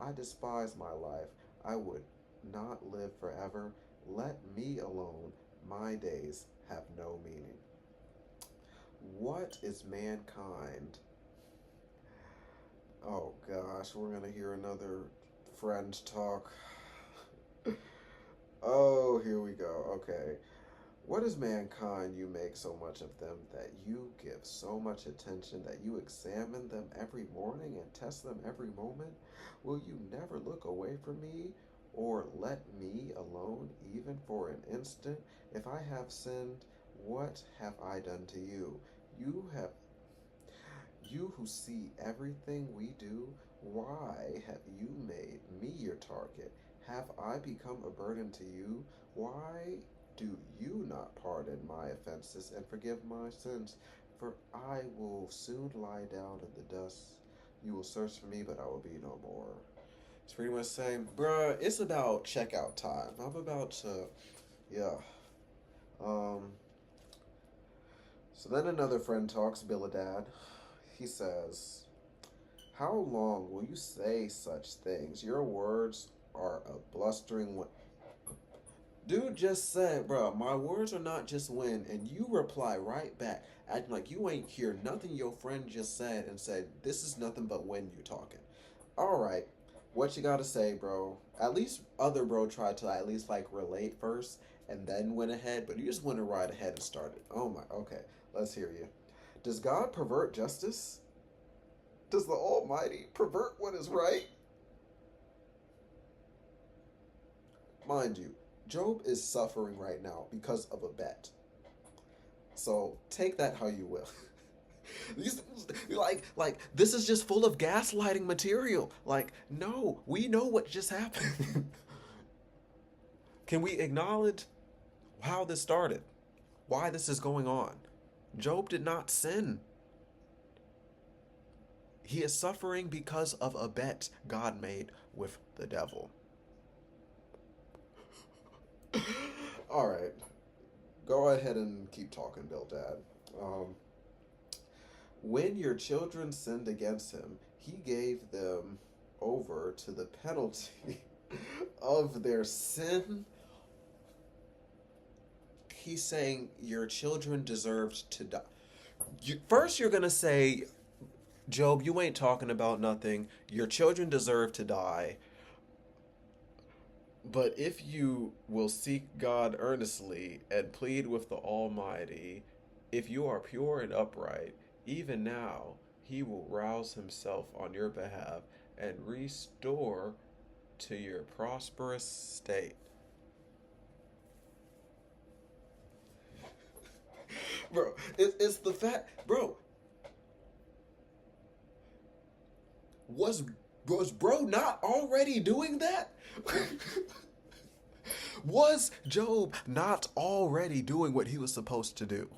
I despise my life. I would not live forever. Let me alone. My days have no meaning. What is mankind? Oh gosh, we're gonna hear another friend talk. Oh, here we go. Okay. What is mankind? You make so much of them, that you give so much attention, that you examine them every morning and test them every moment? Will you never look away from me, or let me alone even for an instant? If I have sinned, what have I done to you? You have You who see everything we do, why have you made me your target? Have I become a burden to you? Why do you not pardon my offenses and forgive my sins? For I will soon lie down in the dust. You will search for me, but I will be no more. It's pretty much saying, bruh, it's about checkout time. I'm about to, yeah. Um, so then another friend talks, Billadad. He says, "How long will you say such things? Your words are a blustering wind." Dude just said, bro, my words are not just wind, and you reply right back, acting like you ain't hear nothing your friend just said and said, this is nothing but wind you talking. Alright, what you gotta say, bro? At least other bro tried to at least like relate first and then went ahead, but you just went right ahead and started. Oh my, okay, let's hear you. Does God pervert justice? Does the Almighty pervert what is right? Mind you, Job is suffering right now because of a bet. So take that how you will. like this is just full of gaslighting material. Like, no, we know what just happened. Can we acknowledge how this started? Why this is going on? Job did not sin. He is suffering because of a bet God made with the devil. All right. Go ahead and keep talking, Bildad. Um, when your children sinned against him, he gave them over to the penalty of their sin. He's saying your children deserved to die. First, you're going to say, Job, you ain't talking about nothing. Your children deserve to die. But if you will seek God earnestly and plead with the Almighty, if you are pure and upright, even now he will rouse himself on your behalf and restore to your prosperous state. Bro, it's the fact, bro. Was was bro not already doing that? Was Job not already doing what he was supposed to do?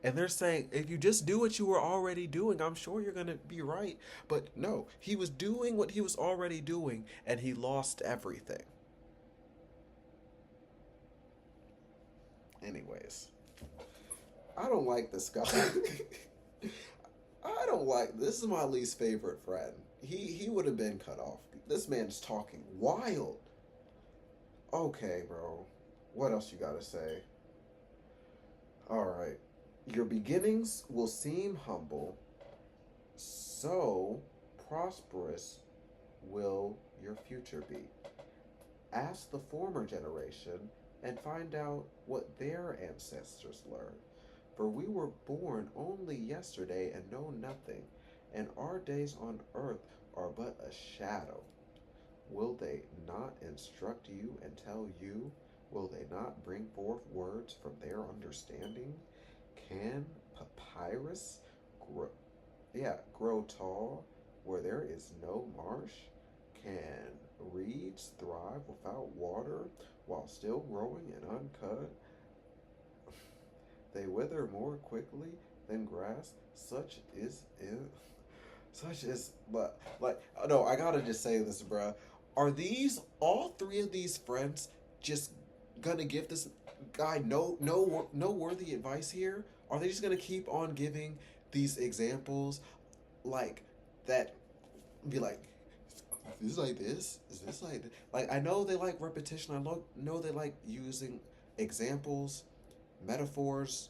And they're saying, if you just do what you were already doing, I'm sure you're going to be right. But no, he was doing what he was already doing, and he lost everything. Anyways, I don't like this guy. I don't like this. Is my least favorite friend. He would have been cut off. This man's talking wild. Okay, bro. What else you gotta say? All right. Your beginnings will seem humble, so prosperous will your future be. Ask the former generation and find out what their ancestors learned. For we were born only yesterday and know nothing, and our days on earth are but a shadow. Will they not instruct you and tell you? Will they not bring forth words from their understanding? Can papyrus grow, grow tall where there is no marsh? Can reeds thrive without water while still growing and uncut? They wither more quickly than grass. Such is, but like, no, I gotta just say this, bruh. Are these all three of these friends just gonna give this guy no worthy advice here? Are they just gonna keep on giving these examples like that? Be like, is this like this? Is this like this? Like, I know they like repetition. I know they like using examples, metaphors.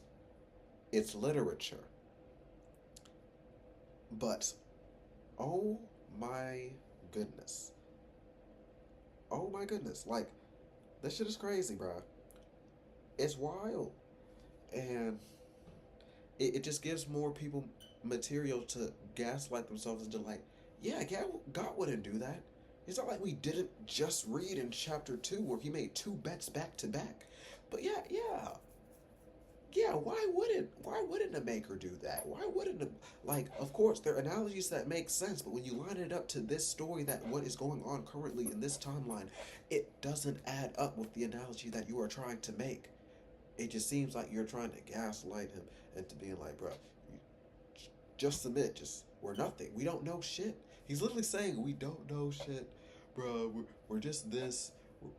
It's literature, but oh my goodness. Oh my goodness. Like, this shit is crazy, bro. It's wild. And it just gives more people material to gaslight themselves into, like, yeah, God wouldn't do that. It's not like we didn't just read in chapter 2 where he made two bets back to back. But yeah, why wouldn't a maker do that? Why wouldn't a, like, of course there are analogies that make sense, but when you line it up to this story, that what is going on currently in this timeline, it doesn't add up with the analogy that you are trying to make. It just seems like you're trying to gaslight him into being like, bro, you just submit, just we're nothing. We don't know shit. He's literally saying we don't know shit, bro. We're just this.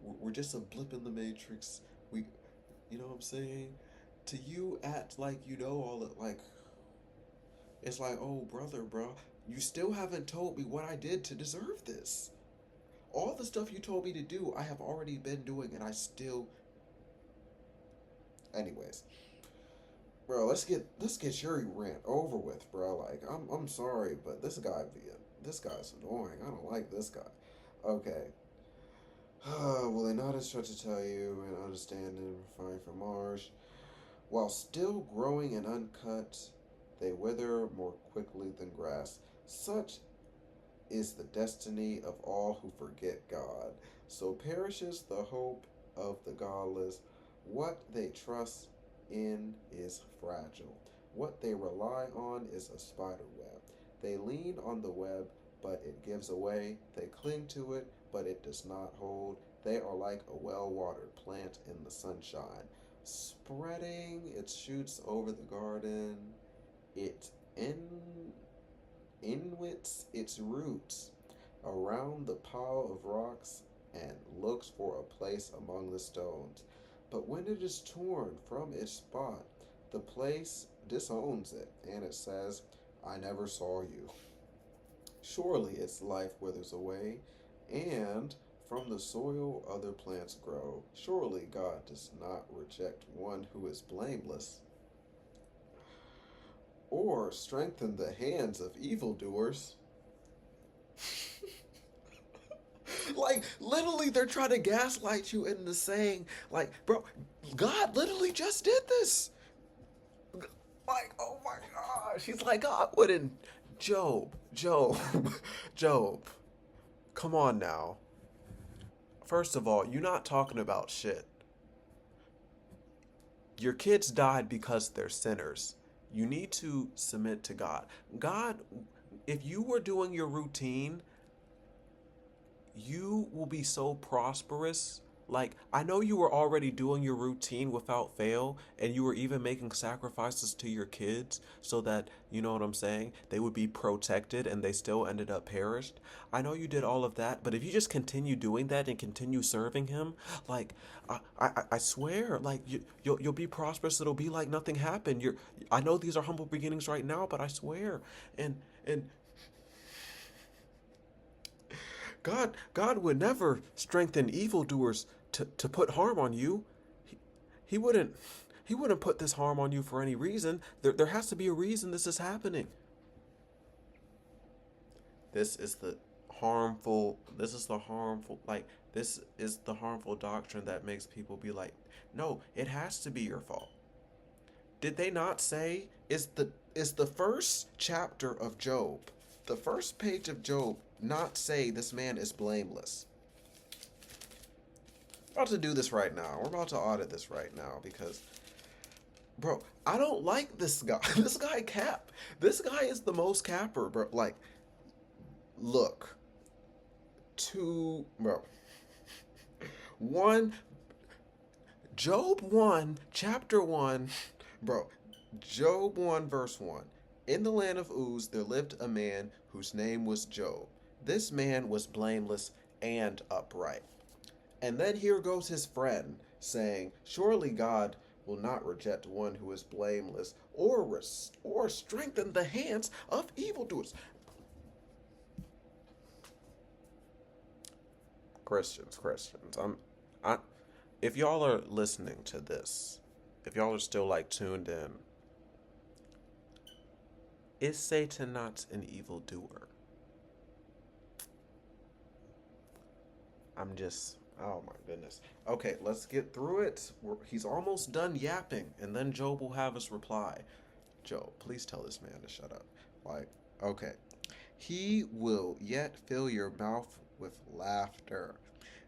We're just a blip in the matrix. We, you know what I'm saying? To you, act like you know all it. Like, It's like, oh, brother, bro, you still haven't told me what I did to deserve this. All the stuff you told me to do, I have already been doing, and I still. Anyways, bro, let's get your rant over with, bro. Like, I'm sorry, but this guy's annoying. I don't like this guy. Okay. Will they not instruct to tell you and understand and refine from Mars? While still growing and uncut, they wither more quickly than grass. Such is the destiny of all who forget God. So perishes the hope of the godless. What they trust in is fragile. What they rely on is a spider web. They lean on the web, but it gives away. They cling to it, but it does not hold. They are like a well watered plant in the sunshine, spreading its shoots over the garden. It in inwits its roots around the pile of rocks and looks for a place among the stones. But when it is torn from its spot, the place disowns it, and it says, I never saw you. Surely its life withers away, and from the soil other plants grow. Surely God does not reject one who is blameless, or strengthen the hands of evildoers. Like, literally, they're trying to gaslight you into saying, like, bro, God literally just did this. Like, oh my gosh. He's like, God wouldn't. Job, Job, come on now. First of all, you're not talking about shit. Your kids died because they're sinners. You need to submit to God. God, if you were doing your routine, you will be so prosperous. Like, I know you were already doing your routine without fail, and you were even making sacrifices to your kids so that, you know what I'm saying, they would be protected and they still ended up perished. I know you did all of that, but if you just continue doing that and continue serving him, like, I swear, like, you'll be prosperous. It'll be like nothing happened. I know these are humble beginnings right now, but I swear. And God would never strengthen evildoers to put harm on you. He, he wouldn't he wouldn't put this harm on you for any reason. There has to be a reason this is happening. This is the this is the harmful doctrine that makes people be like, no, it has to be your fault. Did they not say is the first chapter of Job, the first page of Job, not say this man is blameless? We're about to do this right now. We're about to audit this right now because, bro, I don't like this guy. This guy cap. This guy is the most capper, bro. Like, look, bro. One, Job 1, chapter 1, bro. Job 1, verse 1. In the land of Uz there lived a man whose name was Job. This man was blameless and upright. And then here goes his friend saying, surely God will not reject one who is blameless or strengthen the hands of evildoers. Christians. I if y'all are listening to this, if y'all are still like tuned in, is Satan not an evildoer? I'm just, oh my goodness. Okay, let's get through it. He's almost done yapping, and then Job will have us reply. Job, please tell this man to shut up. Like, okay. He will yet fill your mouth with laughter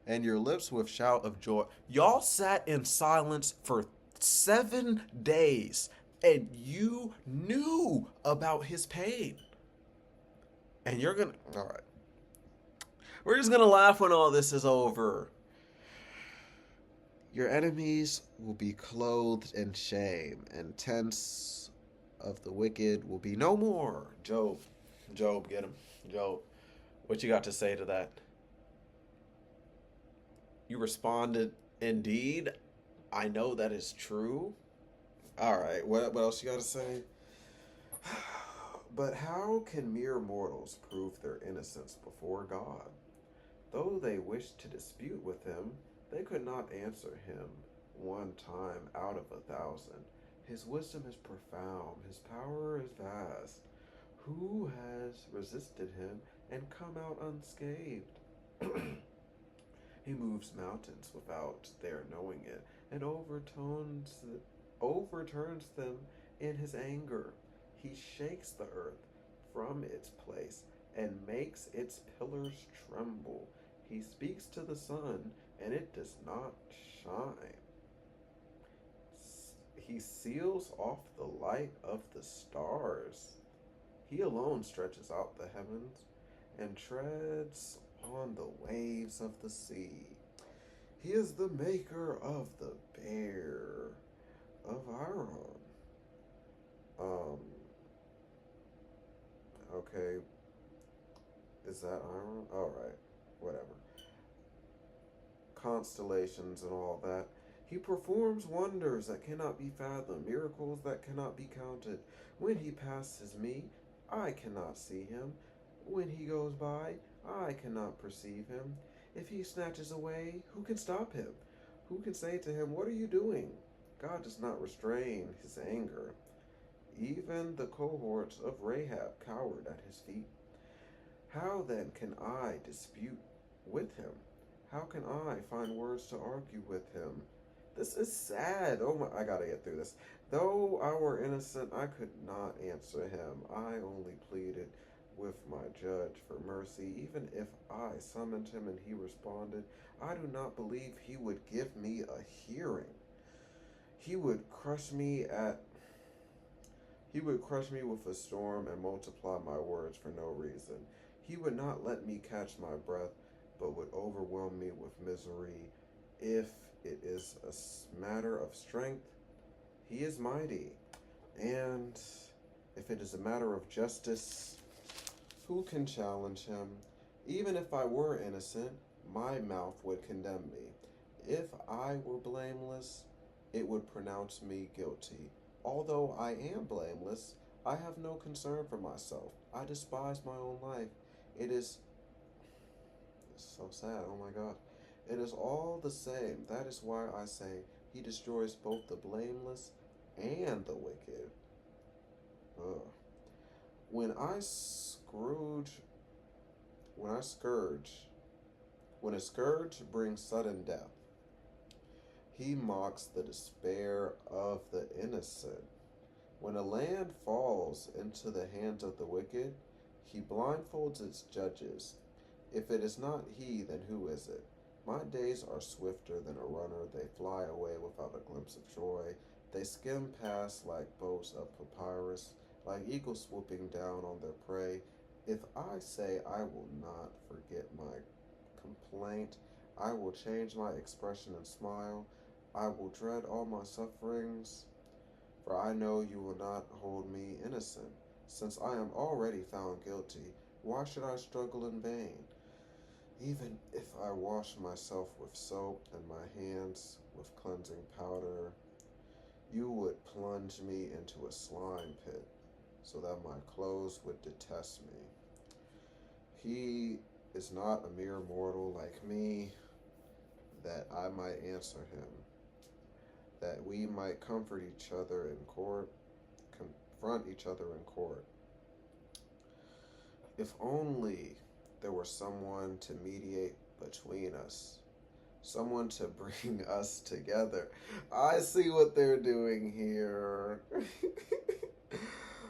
and your lips with shout of joy. Y'all sat in silence for 7 days and you knew about his pain. And you're gonna, all right. We're just gonna laugh when all this is over. Your enemies will be clothed in shame, and tents of the wicked will be no more. Job, get him. Job, what you got to say to that? You responded, indeed, I know that is true. All right, what else you got to say? But how can mere mortals prove their innocence before God? Though they wished to dispute with him, they could not answer him one time out of 1,000. His wisdom is profound, his power is vast. Who has resisted him and come out unscathed? He moves mountains without their knowing it, and overturns them in his anger. He shakes the earth from its place and makes its pillars tremble. He speaks to the sun, and it does not shine. He seals off the light of the stars. He alone stretches out the heavens and treads on the waves of the sea. He is the maker of the bear of Iron. Um, okay, is that Iron? Alright, whatever. Constellations and all that. He performs wonders that cannot be fathomed, miracles that cannot be counted. When he passes me, I cannot see him. When he goes by, I cannot perceive him. If he snatches away, who can stop him? Who can say to him, "What are you doing?" God does not restrain his anger. Even the cohorts of Rahab cowered at his feet. How then can I dispute with him? How can I find words to argue with him? This is sad. Oh my, I gotta get through this. Though I were innocent, I could not answer him. I only pleaded with my judge for mercy. Even if I summoned him and he responded, I do not believe he would give me a hearing. He would crush me at he would crush me with a storm and multiply my words for no reason. He would not let me catch my breath, but would overwhelm me with misery. If it is a matter of strength, he is mighty. And if it is a matter of justice, who can challenge him? Even if I were innocent, my mouth would condemn me. If I were blameless, it would pronounce me guilty. Although I am blameless, I have no concern for myself. I despise my own life. It is so sad. Oh my God. It is all the same. That is why I say he destroys both the blameless and the wicked. Ugh. When I scourge, when I scourge, when a scourge brings sudden death, he mocks the despair of the innocent. When a land falls into the hands of the wicked, he blindfolds its judges. If it is not he, then who is it? My days are swifter than a runner. They fly away without a glimpse of joy. They skim past like boats of papyrus, like eagles swooping down on their prey. If I say I will not forget my complaint, I will change my expression and smile. I will dread all my sufferings, for I know you will not hold me innocent. Since I am already found guilty, why should I struggle in vain? Even if I wash myself with soap and my hands with cleansing powder, you would plunge me into a slime pit so that my clothes would detest me. He is not a mere mortal like me, that I might answer him, that we might comfort each other in court, confront each other in court. If only there were someone to mediate between us, someone to bring us together. I see what they're doing here.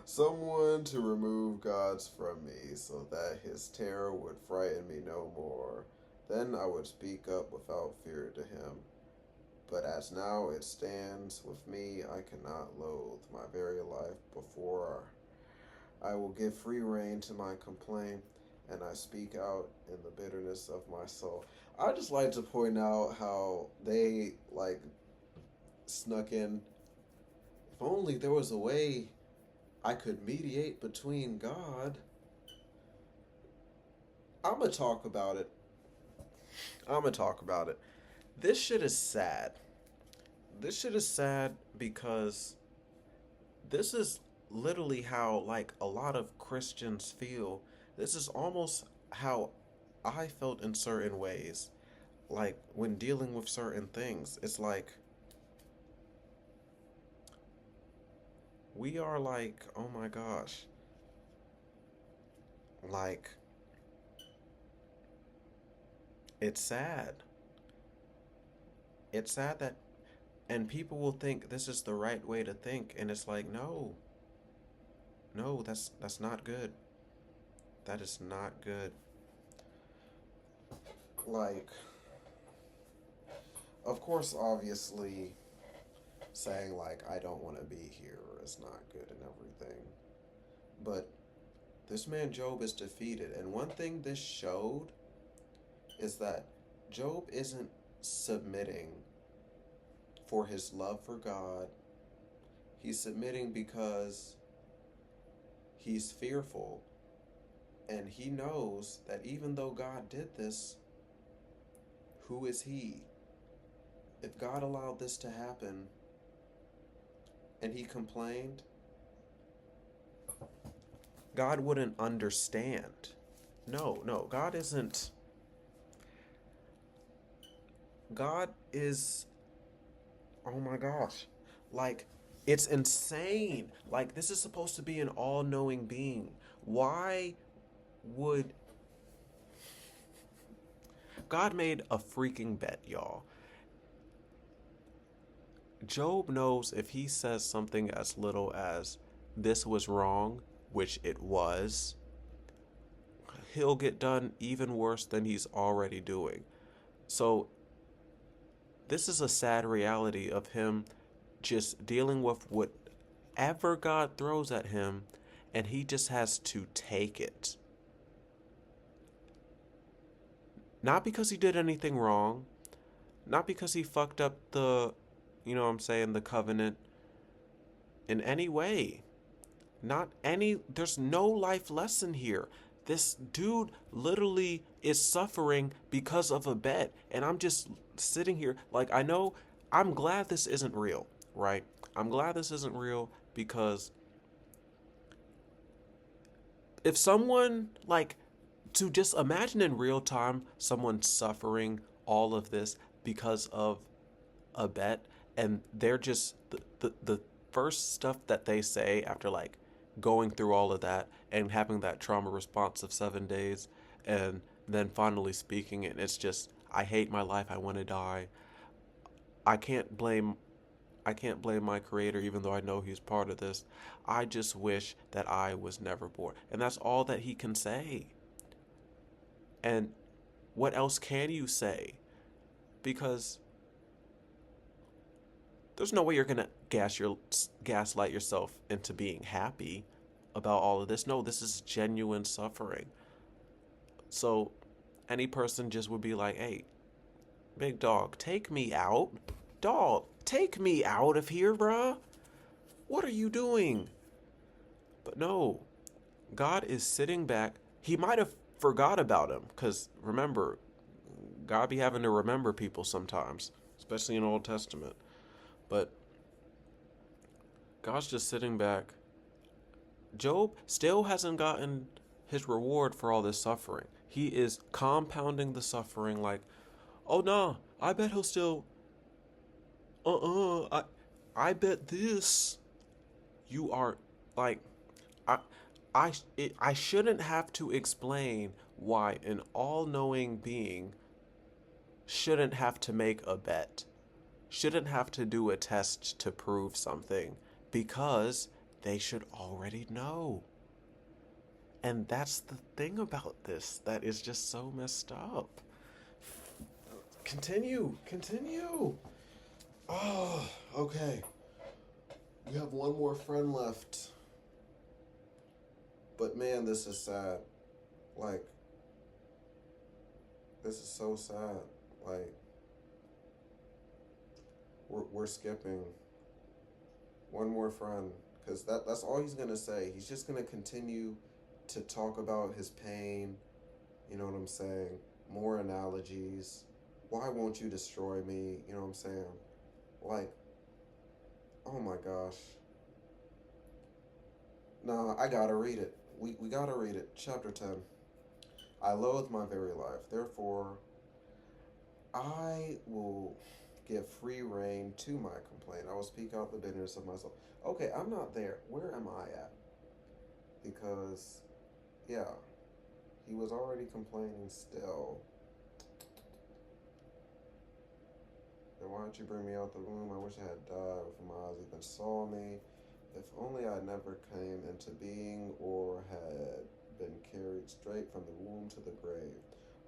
Someone to remove God's from me so that his terror would frighten me no more. Then I would speak up without fear to him. But as now it stands with me, I cannot loathe my very life before I will give free rein to my complaint, and I speak out in the bitterness of my soul. I just like to point out how they snuck in. If only there was a way I could mediate between God. I'm gonna talk about it. I'm gonna talk about it. This shit is sad. This shit is sad because this is literally how like a lot of Christians feel. This is almost how I felt in certain ways. Like when dealing with certain things, it's like we are like, oh my gosh, like it's sad. It's sad that, and people will think this is the right way to think, and it's like, no, no, that's not good. That is not good. Like, of course, obviously, saying like I don't want to be here is not good and everything. But this man Job is defeated, and one thing this showed is that Job isn't submitting for his love for God. He's submitting because he's fearful, and he knows that even though God did this, who is he? If God allowed this to happen and he complained, God wouldn't understand. No, no, God isn't. God is, oh my gosh. Like, it's insane. Like, this is supposed to be an all knowing being. Why would. God made a freaking bet, y'all. Job knows if he says something as little as, this was wrong, which it was, he'll get done even worse than he's already doing. So, this is a sad reality of him just dealing with whatever God throws at him, and he just has to take it. Not because he did anything wrong, not because he fucked up the, you know what I'm saying, the covenant in any way. Not any, there's no life lesson here. This dude literally is suffering because of a bet. And I'm just sitting here, like, I know, I'm glad this isn't real, right? I'm glad this isn't real because if someone, like, to just imagine in real time someone suffering all of this because of a bet, and they're just the first stuff that they say after like going through all of that and having that trauma response of 7 days, and then finally speaking, and it's just, I hate my life, I want to die. I can't blame I can't blame my creator even though I know he's part of this. I just wish that I was never born. And that's all that he can say. And what else can you say? Because there's no way you're gonna gaslight yourself into being happy about all of this. No, this is genuine suffering. So any person just would be like, "Hey, big dog, take me out. Dog, take me out of here, bruh. What are you doing?" But no, God is sitting back. He might have forgot about him, because remember, God be having to remember people sometimes, especially in the Old Testament. But God's just sitting back. Job still hasn't gotten his reward for all this suffering. He is compounding the suffering like, oh no, I bet he'll still, I bet this. You are like, I, I shouldn't have to explain why an all-knowing being shouldn't have to make a bet, shouldn't have to do a test to prove something, because they should already know. And that's the thing about this that is just so messed up. Continue, continue. Oh, okay. We have one more friend left. But man, this is sad. Like, this is so sad. Like, we're skipping one more friend, because that's all he's gonna say. He's just gonna continue to talk about his pain. You know what I'm saying? More analogies. Why won't you destroy me? You know what I'm saying? Like, oh my gosh. Nah, I gotta read it. We gotta read it. Chapter 10. I loathe my very life. Therefore, I will give free rein to my complaint. I will speak out the bitterness of myself. Okay, I'm not there. Where am I at? Because, yeah, he was already complaining still. Then why don't you bring me out the womb? I wish I had died before my eyes even saw me. If only I never came into being or had been carried straight from the womb to the grave.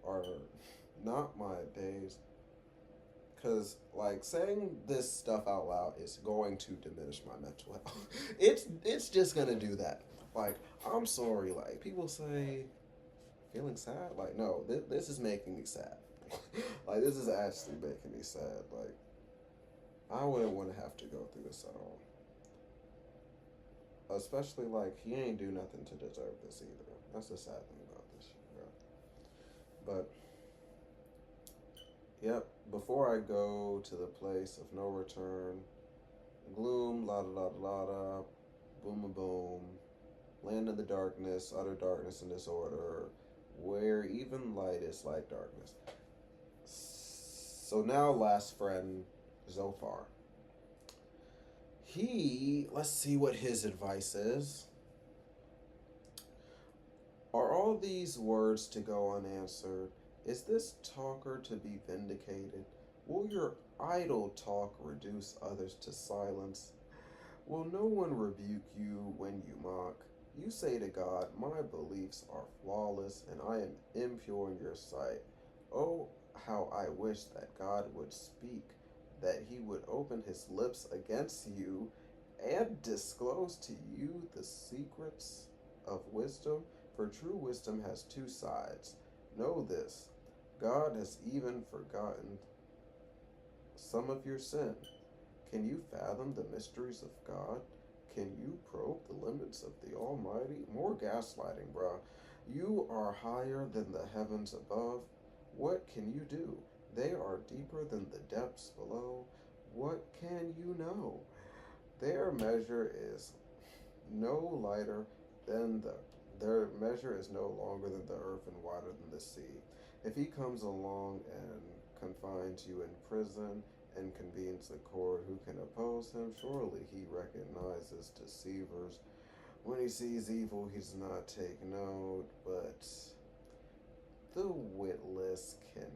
Are not my days. Because, like, saying this stuff out loud is going to diminish my mental health. It's just going to do that. Like, I'm sorry. Like, people say, feeling sad? Like, no, this is making me sad. Like, this is actually making me sad. Like, I wouldn't want to have to go through this at all. Especially, like, he ain't do nothing to deserve this either. That's the sad thing about this shit, bro. But, yep, before I go to the place of no return, gloom, la da la da la da, boom a boom, land in the darkness, utter darkness and disorder, where even light is like darkness. So now, last friend, Zophar. Let's see what his advice is. Are all these words to go unanswered? Is this talker to be vindicated? Will your idle talk reduce others to silence? Will no one rebuke you when you mock? You say to God, my beliefs are flawless and I am impure in your sight. Oh, how I wish that God would speak, that he would open his lips against you and disclose to you the secrets of wisdom, for true wisdom has two sides. Know this, God has even forgotten some of your sin. Can you fathom the mysteries of God? Can you probe the limits of the Almighty? More gaslighting, bruh. You are higher than the heavens above. What can you do? They are deeper than the depths below. What can you know? Their measure is no lighter than their measure is no longer than the earth and wider than the sea. If he comes along and confines you in prison and convenes the court, who can oppose him? Surely he recognizes deceivers. When he sees evil, he does not take note, the witless can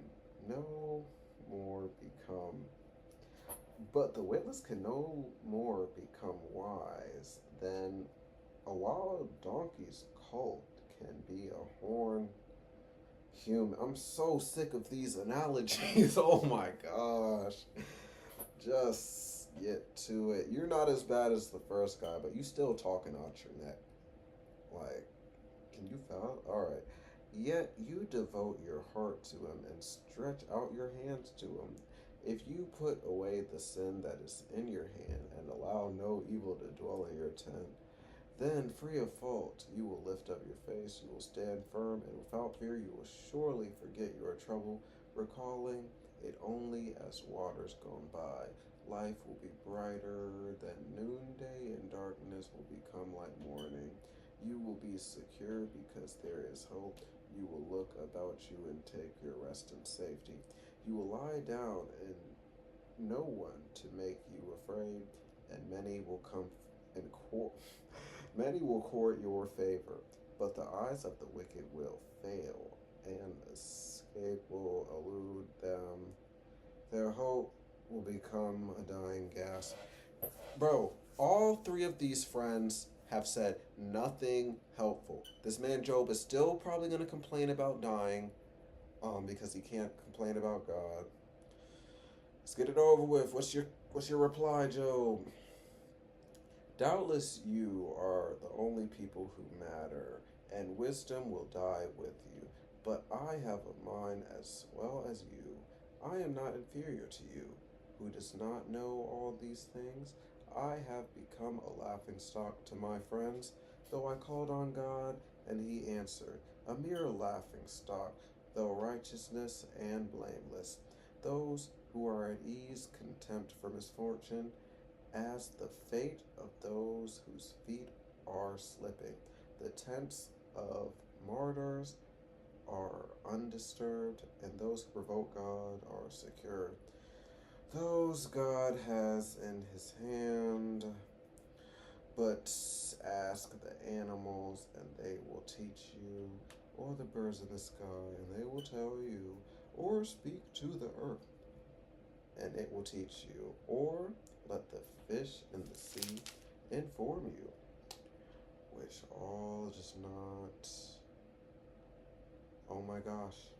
no more become but the witless can no more become wise than a wild donkey's colt can be a horn human. I'm so sick of these analogies. Oh my gosh. Just get to it. You're not as bad as the first guy, but you still talking out your neck. Like, can you follow? Alright. Yet you devote your heart to him and stretch out your hands to him. If you put away the sin that is in your hand and allow no evil to dwell in your tent, then, free of fault, you will lift up your face, you will stand firm, and without fear you will surely forget your trouble, recalling it only as waters gone by. Life will be brighter than noonday, and darkness will become like morning. You will be secure because there is hope. You will look about you and take your rest in safety. You will lie down and no one to make you afraid, and many will come and many will court your favor, but the eyes of the wicked will fail, and escape will elude them. Their hope will become a dying gasp. Bro, all three of these friends have said nothing helpful. This man Job is still probably going to complain about dying, because he can't complain about God. Let's get it over with. What's your reply, Job? Doubtless you are the only people who matter, and wisdom will die with you. But I have a mind as well as you. I am not inferior to you. Who does not know all these things? I have become a laughing stock to my friends, though I called on God, and he answered, a mere laughing stock, though righteousness and blameless. Those who are at ease contempt for misfortune, as the fate of those whose feet are slipping. The tents of martyrs are undisturbed, and those who provoke God are secure. Those God has in his hand, but ask the animals, and they will teach you, or the birds in the sky, and they will tell you, or speak to the earth, and it will teach you, or let the fish in the sea inform you, which all just not. Oh my gosh,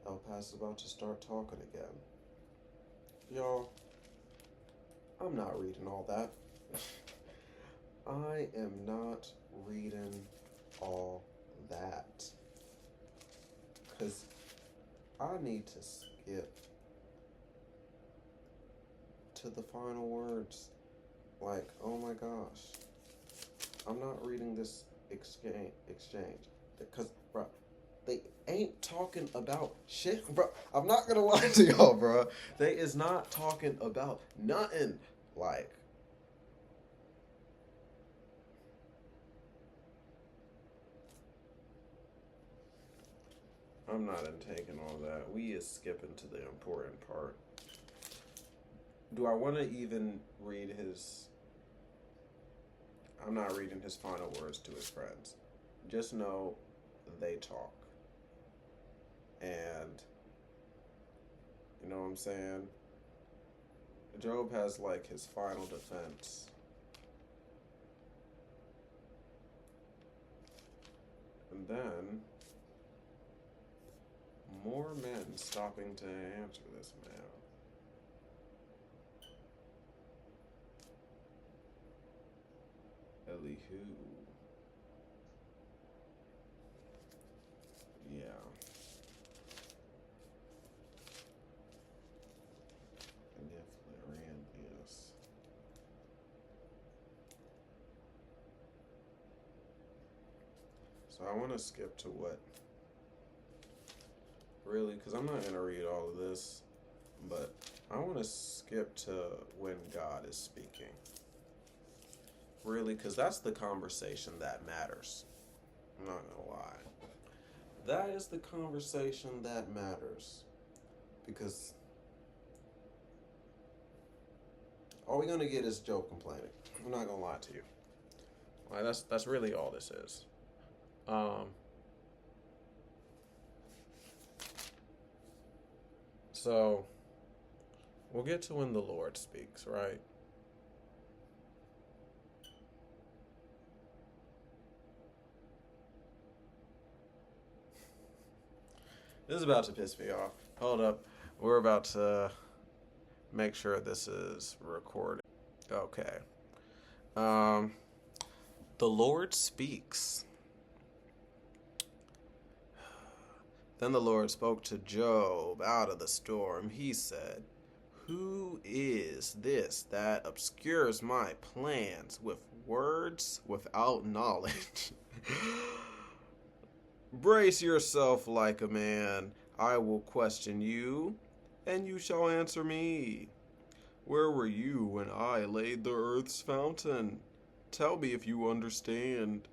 El Paso's about to start talking again. Y'all, I'm not reading all that. I am not reading all that. Because I need to skip to the final words. Like, oh my gosh. I'm not reading this exchange. Because, bro, they ain't talking about shit, bro. I'm not gonna lie to y'all, bro. They is not talking about nothing. Like, I'm not taking all that. We is skipping to the important part. Do I want to even read his? I'm not reading his final words to his friends. Just know they talk. And, you know what I'm saying? Job has like his final defense. And then, more men stopping to answer this man. Elihu. Yeah. Yes. So I want to skip to what? Really? Because I'm not going to read all of this. But I want to skip to when God is speaking. Really? Because that's the conversation that matters. I'm not going to lie. That is the conversation that matters. Because all we're going to get is Job complaining. I'm not going to lie to you. Like, that's really all this is. So, we'll get to when the Lord speaks, right? This is about to piss me off. Hold up. We're about to make sure this is recorded. Okay. The Lord speaks. Then the Lord spoke to Job out of the storm. He said, "Who is this that obscures my plans with words without knowledge?" Brace yourself like a man. I will question you, and you shall answer me. Where were you when I laid the earth's fountain? Tell me if you understand.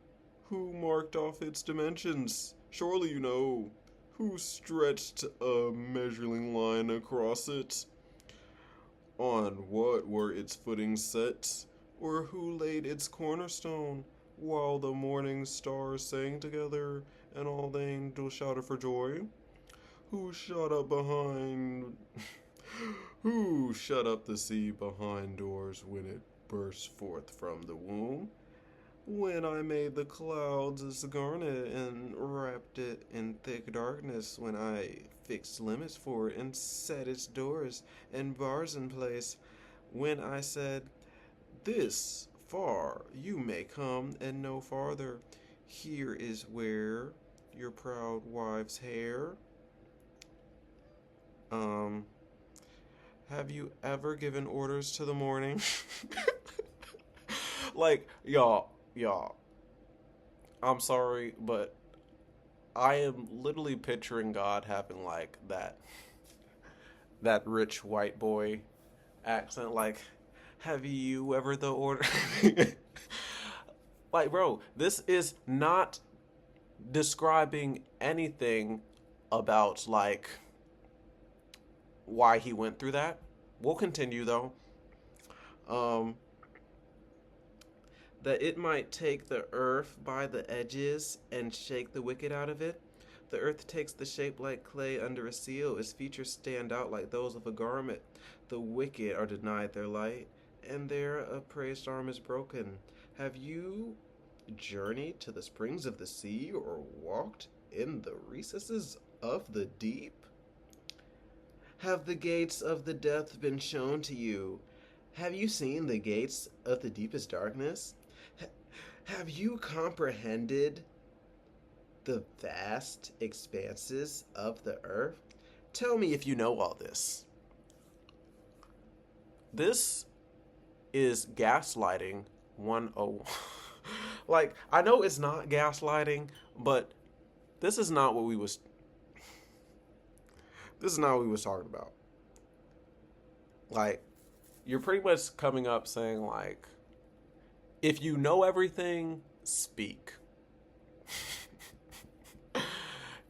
Who marked off its dimensions? Surely you know. Who stretched a measuring line across it? On what were its footings set? Or who laid its cornerstone? While the morning stars sang together, and all the angels shouted for joy? Who shut up behind Who shut up the sea behind doors when it burst forth from the womb? When I made the clouds as garnet and wrapped it in thick darkness, when I fixed limits for it and set its doors and bars in place, when I said, "This far you may come and no farther. Here is where your proud wife's hair." Have you ever given orders to the morning? Like, y'all, I'm sorry, but I am literally picturing God having like that rich white boy accent. Like, have you ever the order? Like, bro, this is not describing anything about, like, why he went through that. We'll continue, though. Um, that it might take the earth by the edges and shake the wicked out of it. The earth takes the shape like clay under a seal. Its features stand out like those of a garment. The wicked are denied their light, and their upraised arm is broken. Have you journeyed to the springs of the sea, or walked in the recesses of the deep? Have the gates of the death been shown to you? Have you seen the gates of the deepest darkness? Have you comprehended the vast expanses of the earth? Tell me if you know all this. This is gaslighting 101. Like, I know it's not gaslighting, but this is not what we was talking about. Like, you're pretty much coming up saying, like, if you know everything, speak.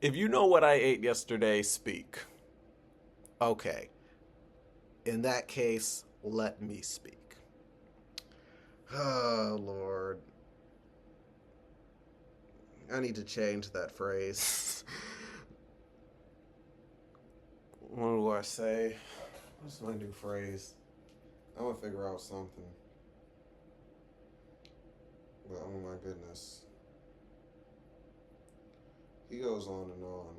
If you know what I ate yesterday, speak. Okay. In that case, let me speak. Oh, Lord. I need to change that phrase. What do I say? What's my new phrase? I'm gonna figure out something. But oh my goodness. He goes on and on.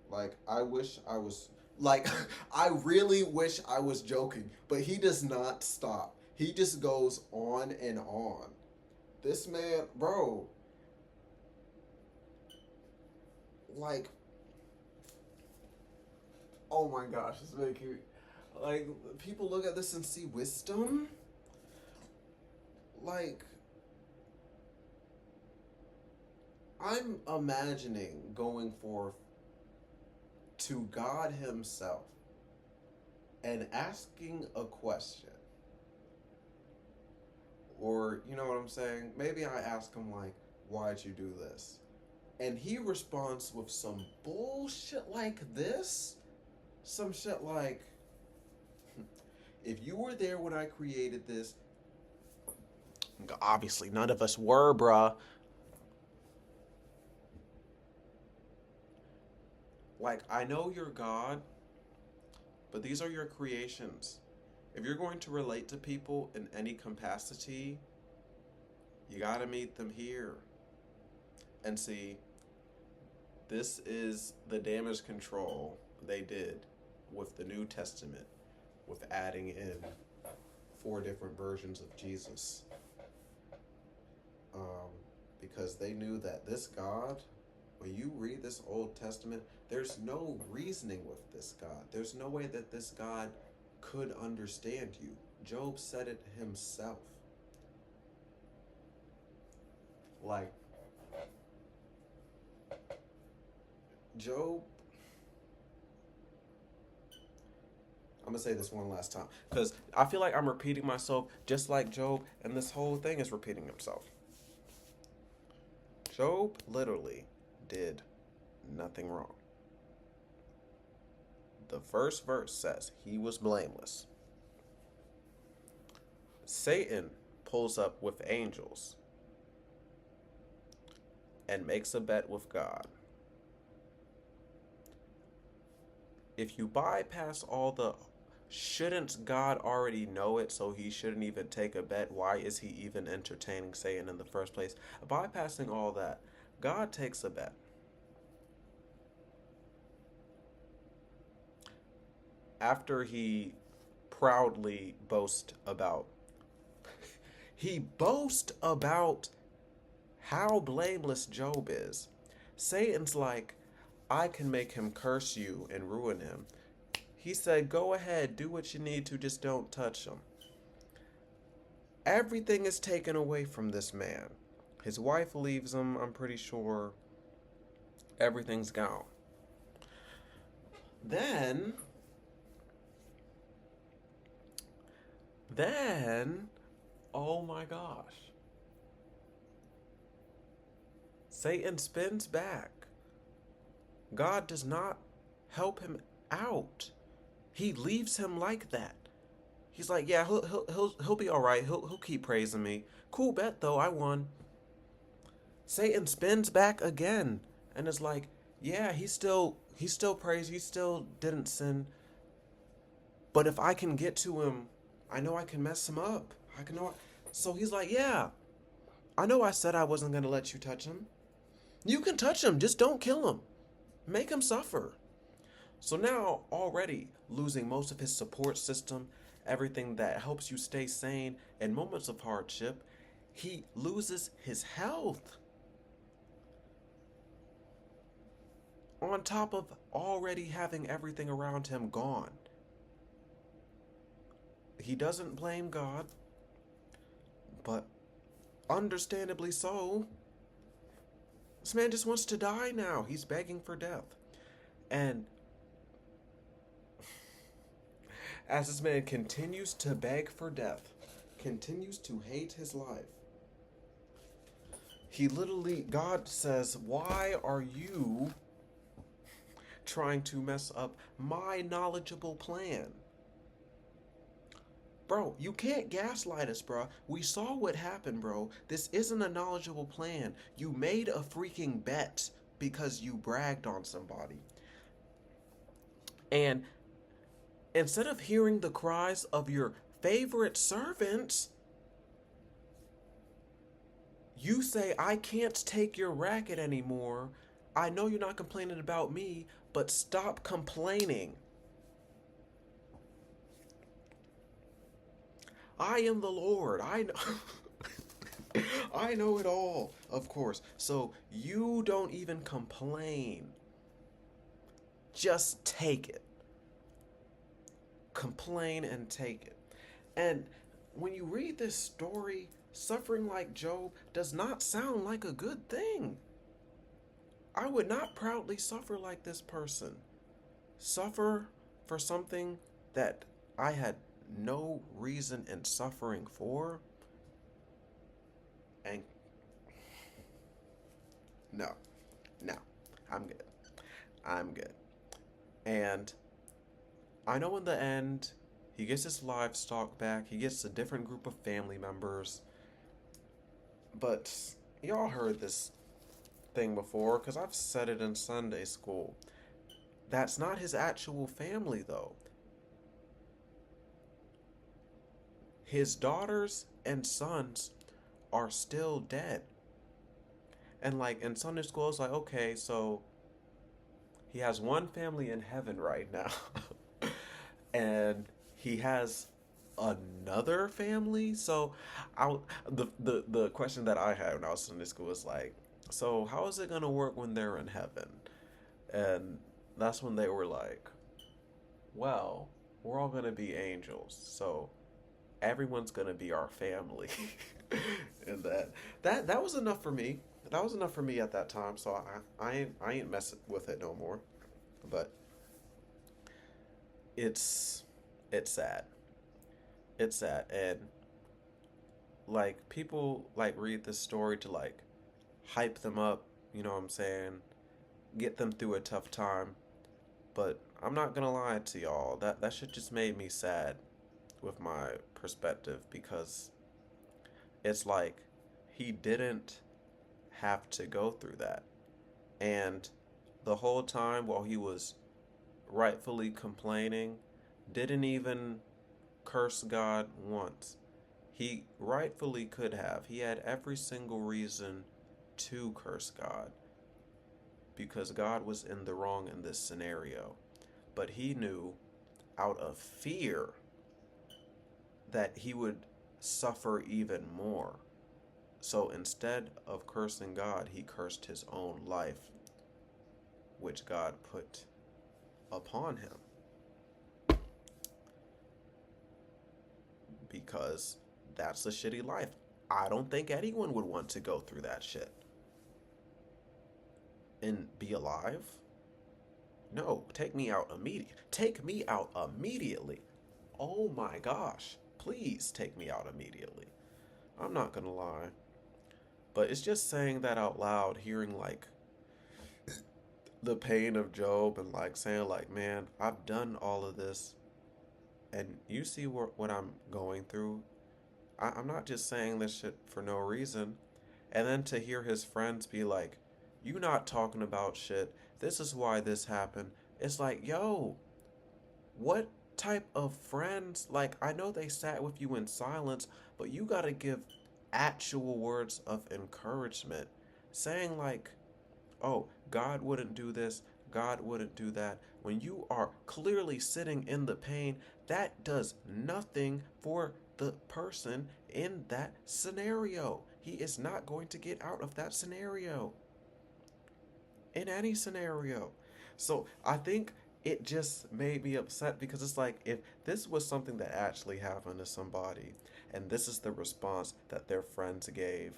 Like, I wish I was. Like, I really wish I was joking, but he does not stop. He just goes on and on. This man, bro. Like, oh my gosh, it's making. Like, people look at this and see wisdom. Like, I'm imagining going forth to God Himself and asking a question. Or, you know what I'm saying? Maybe I ask Him, like, why'd you do this? And He responds with some bullshit like this. Some shit like, if you were there when I created this, obviously none of us were, bruh. Like, I know you're God, but these are your creations. If you're going to relate to people in any capacity, you gotta meet them here. And see, this is the damage control they did with the New Testament, with adding in 4 different versions of Jesus. Because they knew that this God, when you read this Old Testament, there's no reasoning with this God. There's no way that this God could understand you. Job said it himself. Like, Job, I'm gonna say this one last time because I feel like I'm repeating myself just like Job, and this whole thing is repeating himself. Job literally did nothing wrong. The first verse says he was blameless. Satan pulls up with angels and makes a bet with God. If you bypass all the shouldn't God already know it, so he shouldn't even take a bet? Why is he even entertaining Satan in the first place? Bypassing all that, God takes a bet. After he proudly boasts about how blameless Job is. Satan's like, I can make him curse you and ruin him. He said, go ahead, do what you need to, just don't touch him. Everything is taken away from this man. His wife leaves him, I'm pretty sure. Everything's gone. Then Oh my gosh. Satan spins back. God does not help him out. He leaves him like that. He's like, yeah, he'll be all right. He'll keep praising me. Cool bet though, I won. Satan spins back again and is like, yeah, he still prays. He still didn't sin. But if I can get to him, I know I can mess him up. I can know. So he's like, yeah, I know I said I wasn't gonna let you touch him. You can touch him, just don't kill him. Make him suffer. So now, already losing most of his support system, everything that helps you stay sane in moments of hardship, he loses his health. On top of already having everything around him gone. He doesn't blame God, but understandably so. This man just wants to die now. He's begging for death. And as this man continues to beg for death, continues to hate his life, God says, why are you trying to mess up my knowledgeable plan? Bro, you can't gaslight us, bro. We saw what happened, bro. This isn't a knowledgeable plan. You made a freaking bet because you bragged on somebody. And instead of hearing the cries of your favorite servants, you say, I can't take your racket anymore. I know you're not complaining about me, but stop complaining. I am the Lord. I know. I know it all, of course. So you don't even complain. Just take it. Complain and take it. And when you read this story, suffering like Job does not sound like a good thing. I would not proudly suffer like this person. Suffer for something that I had no reason in suffering for. And no, no, I'm good. I'm good. And I know in the end, he gets his livestock back, he gets a different group of family members. But y'all heard this thing before because I've said it in Sunday school. That's not his actual family, though. His daughters and sons are still dead. And like in Sunday school, it's like, okay, so he has one family in heaven right now. And he has another family. So the question that I had when I was in Sunday school was like, so how is it gonna work when they're in heaven? And that's when they were like, well, we're all gonna be angels, so everyone's gonna be our family. And that was enough for me. That was enough for me at that time. So I ain't messing with it no more. But it's it's sad. It's sad. And like people like read this story to like hype them up, you know what I'm saying? Get them through a tough time. But I'm not gonna lie to y'all. That shit just made me sad with my perspective because it's like he didn't have to go through that. And the whole time while he was rightfully complaining, didn't even curse God once. He rightfully could have. He had every single reason to curse God because God was in the wrong in this scenario. But he knew out of fear that he would suffer even more. So instead of cursing God, he cursed his own life, which God put upon him because that's a shitty life. I don't think anyone would want to go through that shit and be alive. No, take me out immediately. Take me out immediately. Oh my gosh. Please take me out immediately. I'm not gonna lie, but it's just saying that out loud, hearing like the pain of Job and like saying like, man, I've done all of this, and you see what I'm going through. I'm not just saying this shit for no reason. And then to hear his friends be like, you not talking about shit. This is why this happened. It's like, yo, what type of friends? Like, I know they sat with you in silence, but you gotta give actual words of encouragement. Saying, like, oh, God wouldn't do this, God wouldn't do that. When you are clearly sitting in the pain, that does nothing for the person in that scenario. He is not going to get out of that scenario in any scenario. So I think it just made me upset because it's like if this was something that actually happened to somebody and this is the response that their friends gave,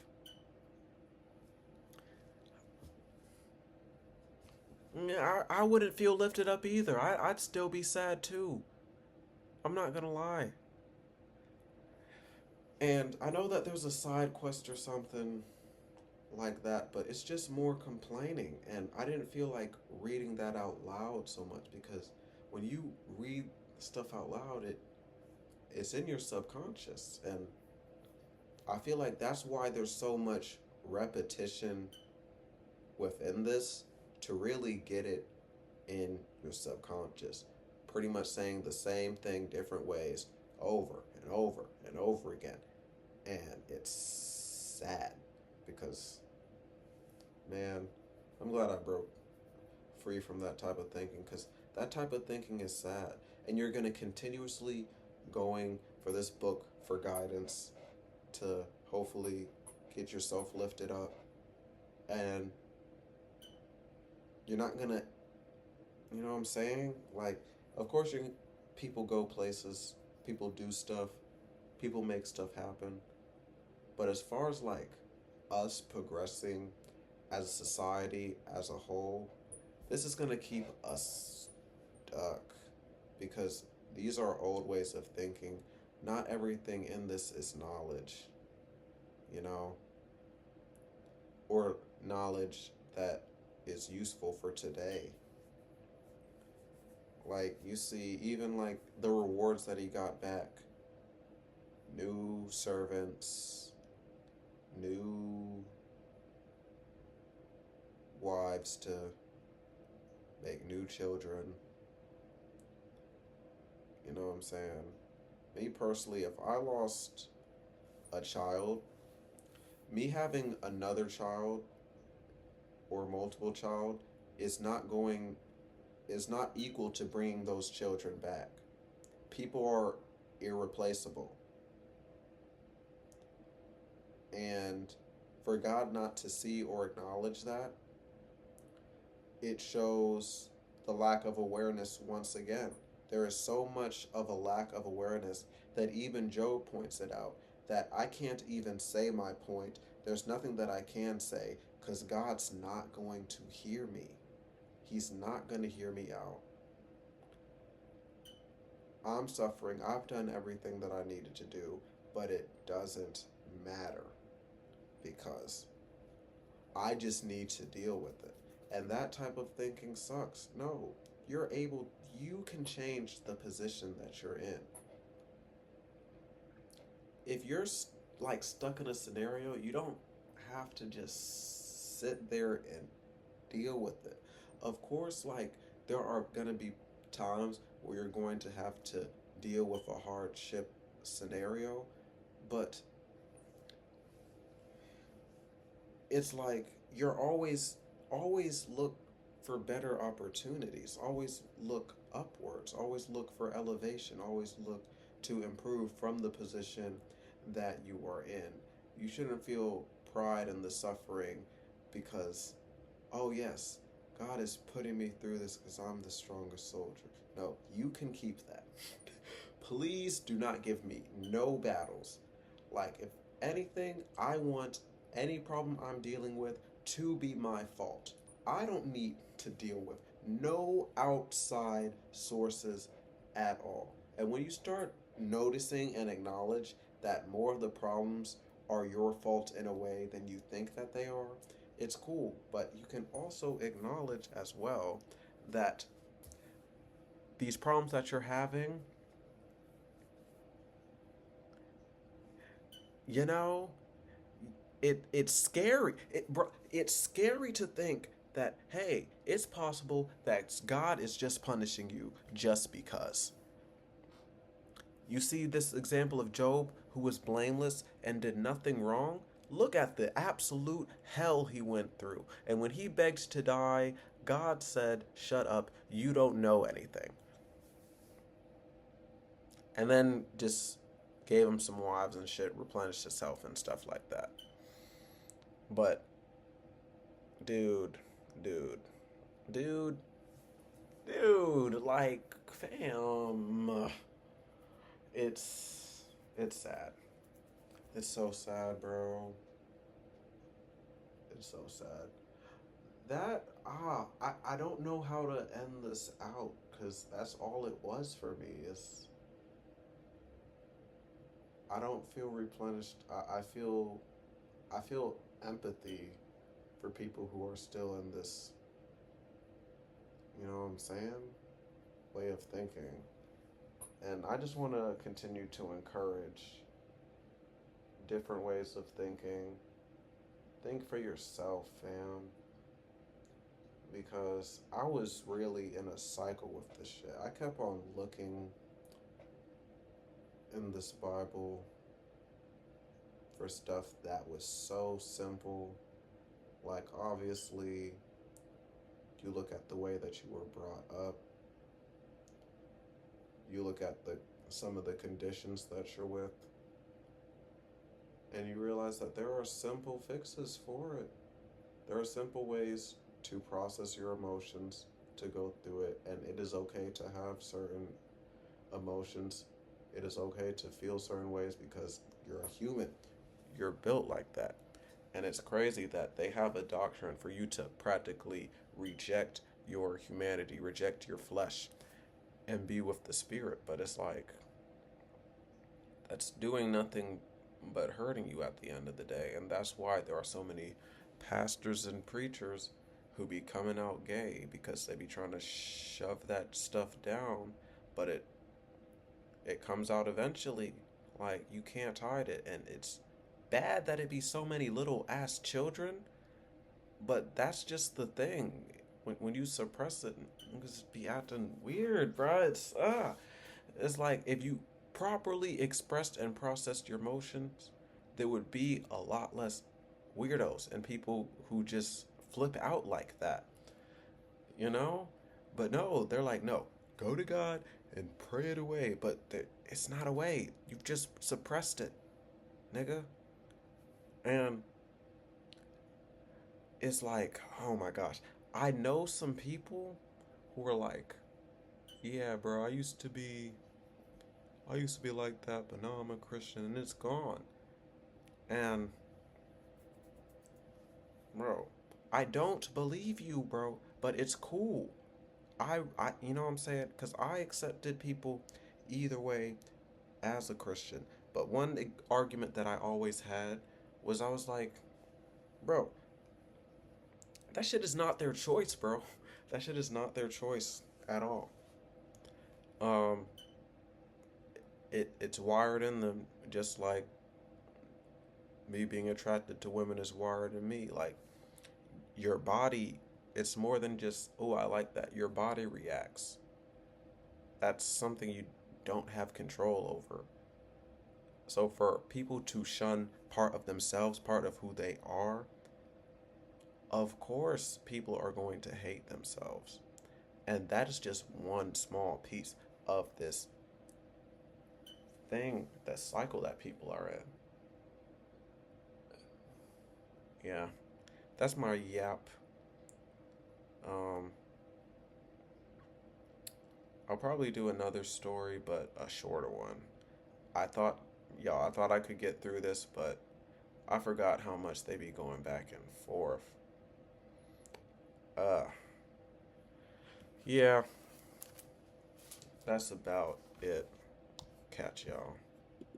I wouldn't feel lifted up either. I'd still be sad too. I'm not gonna lie. And I know that there's a side quest or something like that, but it's just more complaining. And I didn't feel like reading that out loud so much because when you read stuff out loud, it's in your subconscious. And I feel like that's why there's so much repetition within this to really get it in your subconscious. Pretty much saying the same thing different ways over and over and over again. And it's sad because, man, I'm glad I broke free from that type of thinking because that type of thinking is sad. And you're going to continuously going for this book for guidance to hopefully get yourself lifted up. And you're not going to, you know what I'm saying? Like, of course, people go places, people do stuff, people make stuff happen. But as far as like us progressing as a society as a whole, this is going to keep us stuck because these are old ways of thinking. Not everything in this is knowledge, you know, or knowledge that is useful for today. Like, you see, even like the rewards that he got back, new servants, new wives to make new children. You know what I'm saying? Me personally, if I lost a child, me having another child or multiple child is not going is not equal to bringing those children back. People are irreplaceable. And for God not to see or acknowledge that, it shows the lack of awareness once again. There is so much of a lack of awareness that even Job points it out that I can't even say my point. There's nothing that I can say because God's not going to hear me. He's not going to hear me out. I'm suffering. I've done everything that I needed to do, but it doesn't matter because I just need to deal with it. And that type of thinking sucks. No, you can change the position that you're in. If you're like stuck in a scenario, you don't have to just sit there and deal with it. Of course, like there are going to be times where you're going to have to deal with a hardship scenario, but it's like you're always look for better opportunities, always look upwards, always look for elevation, always look to improve from the position that you are in. You shouldn't feel pride in the suffering because, oh yes, God is putting me through this because I'm the strongest soldier. No, you can keep that. Please do not give me no battles. Like, if anything, I want any problem I'm dealing with to be my fault. I don't need to deal with no outside sources at all. And when you start noticing and acknowledge that more of the problems are your fault in a way than you think that they are, it's cool. But you can also acknowledge as well that these problems that you're having, you know, it's scary. It's scary to think that hey, it's possible that God is just punishing you just because. You see this example of Job, who was blameless and did nothing wrong? Look at the absolute hell he went through. And when he begged to die, God said, "Shut up, you don't know anything." And then just gave him some wives and shit, replenished himself and stuff like that. But, dude, dude, dude, dude, like, fam, it's sad. It's so sad, bro. It's so sad. I don't know how to end this out because that's all it was for me. Is I don't feel replenished. I feel empathy for people who are still in this, you know what I'm saying, way of thinking. And I just want to continue to encourage different ways of thinking. Think for yourself, fam. Because I was really in a cycle with this shit. I kept on looking in this Bible for stuff that was so simple. Like, obviously, you look at the way that you were brought up, you look at some of the conditions that you're with, and you realize that there are simple fixes for it. There are simple ways to process your emotions, to go through it, and it is okay to have certain emotions. It is okay to feel certain ways because you're a human. You're built like that. And it's crazy that they have a doctrine for you to practically reject your humanity, reject your flesh, and be with the spirit. But it's like, that's doing nothing but hurting you at the end of the day. And that's why there are so many pastors and preachers who be coming out gay because they be trying to shove that stuff down, but it comes out eventually. Like, you can't hide it, and it's bad that it be so many little ass children, but that's just the thing. When you suppress it, niggas be acting weird, bruh. It's like if you properly expressed and processed your emotions, there would be a lot less weirdos and people who just flip out like that, you know? But no, they're like, no, go to God and pray it away. But it's not away. You've just suppressed it, nigga. And it's like, oh my gosh. I know some people who are like, yeah, bro, I used to be like that, but now I'm a Christian and it's gone. And bro, I don't believe you, bro, but it's cool. You know what I'm saying? Because I accepted people either way as a Christian. But one argument that I always had was I was like, bro, that shit is not their choice, bro. That shit is not their choice at all. Um, it's wired in them, just like me being attracted to women is wired in me. Like your body, it's more than just oh I like that. Your body reacts. That's something you don't have control over. So for people to shun part of themselves, part of who they are, of course people are going to hate themselves. And that is just one small piece of this thing, the cycle that people are in. Yeah, that's my yap. Um, I'll probably do another story, but a shorter one. I thought, y'all, I thought I could get through this, but I forgot how much they be going back and forth. Uh, yeah, that's about it. Catch y'all.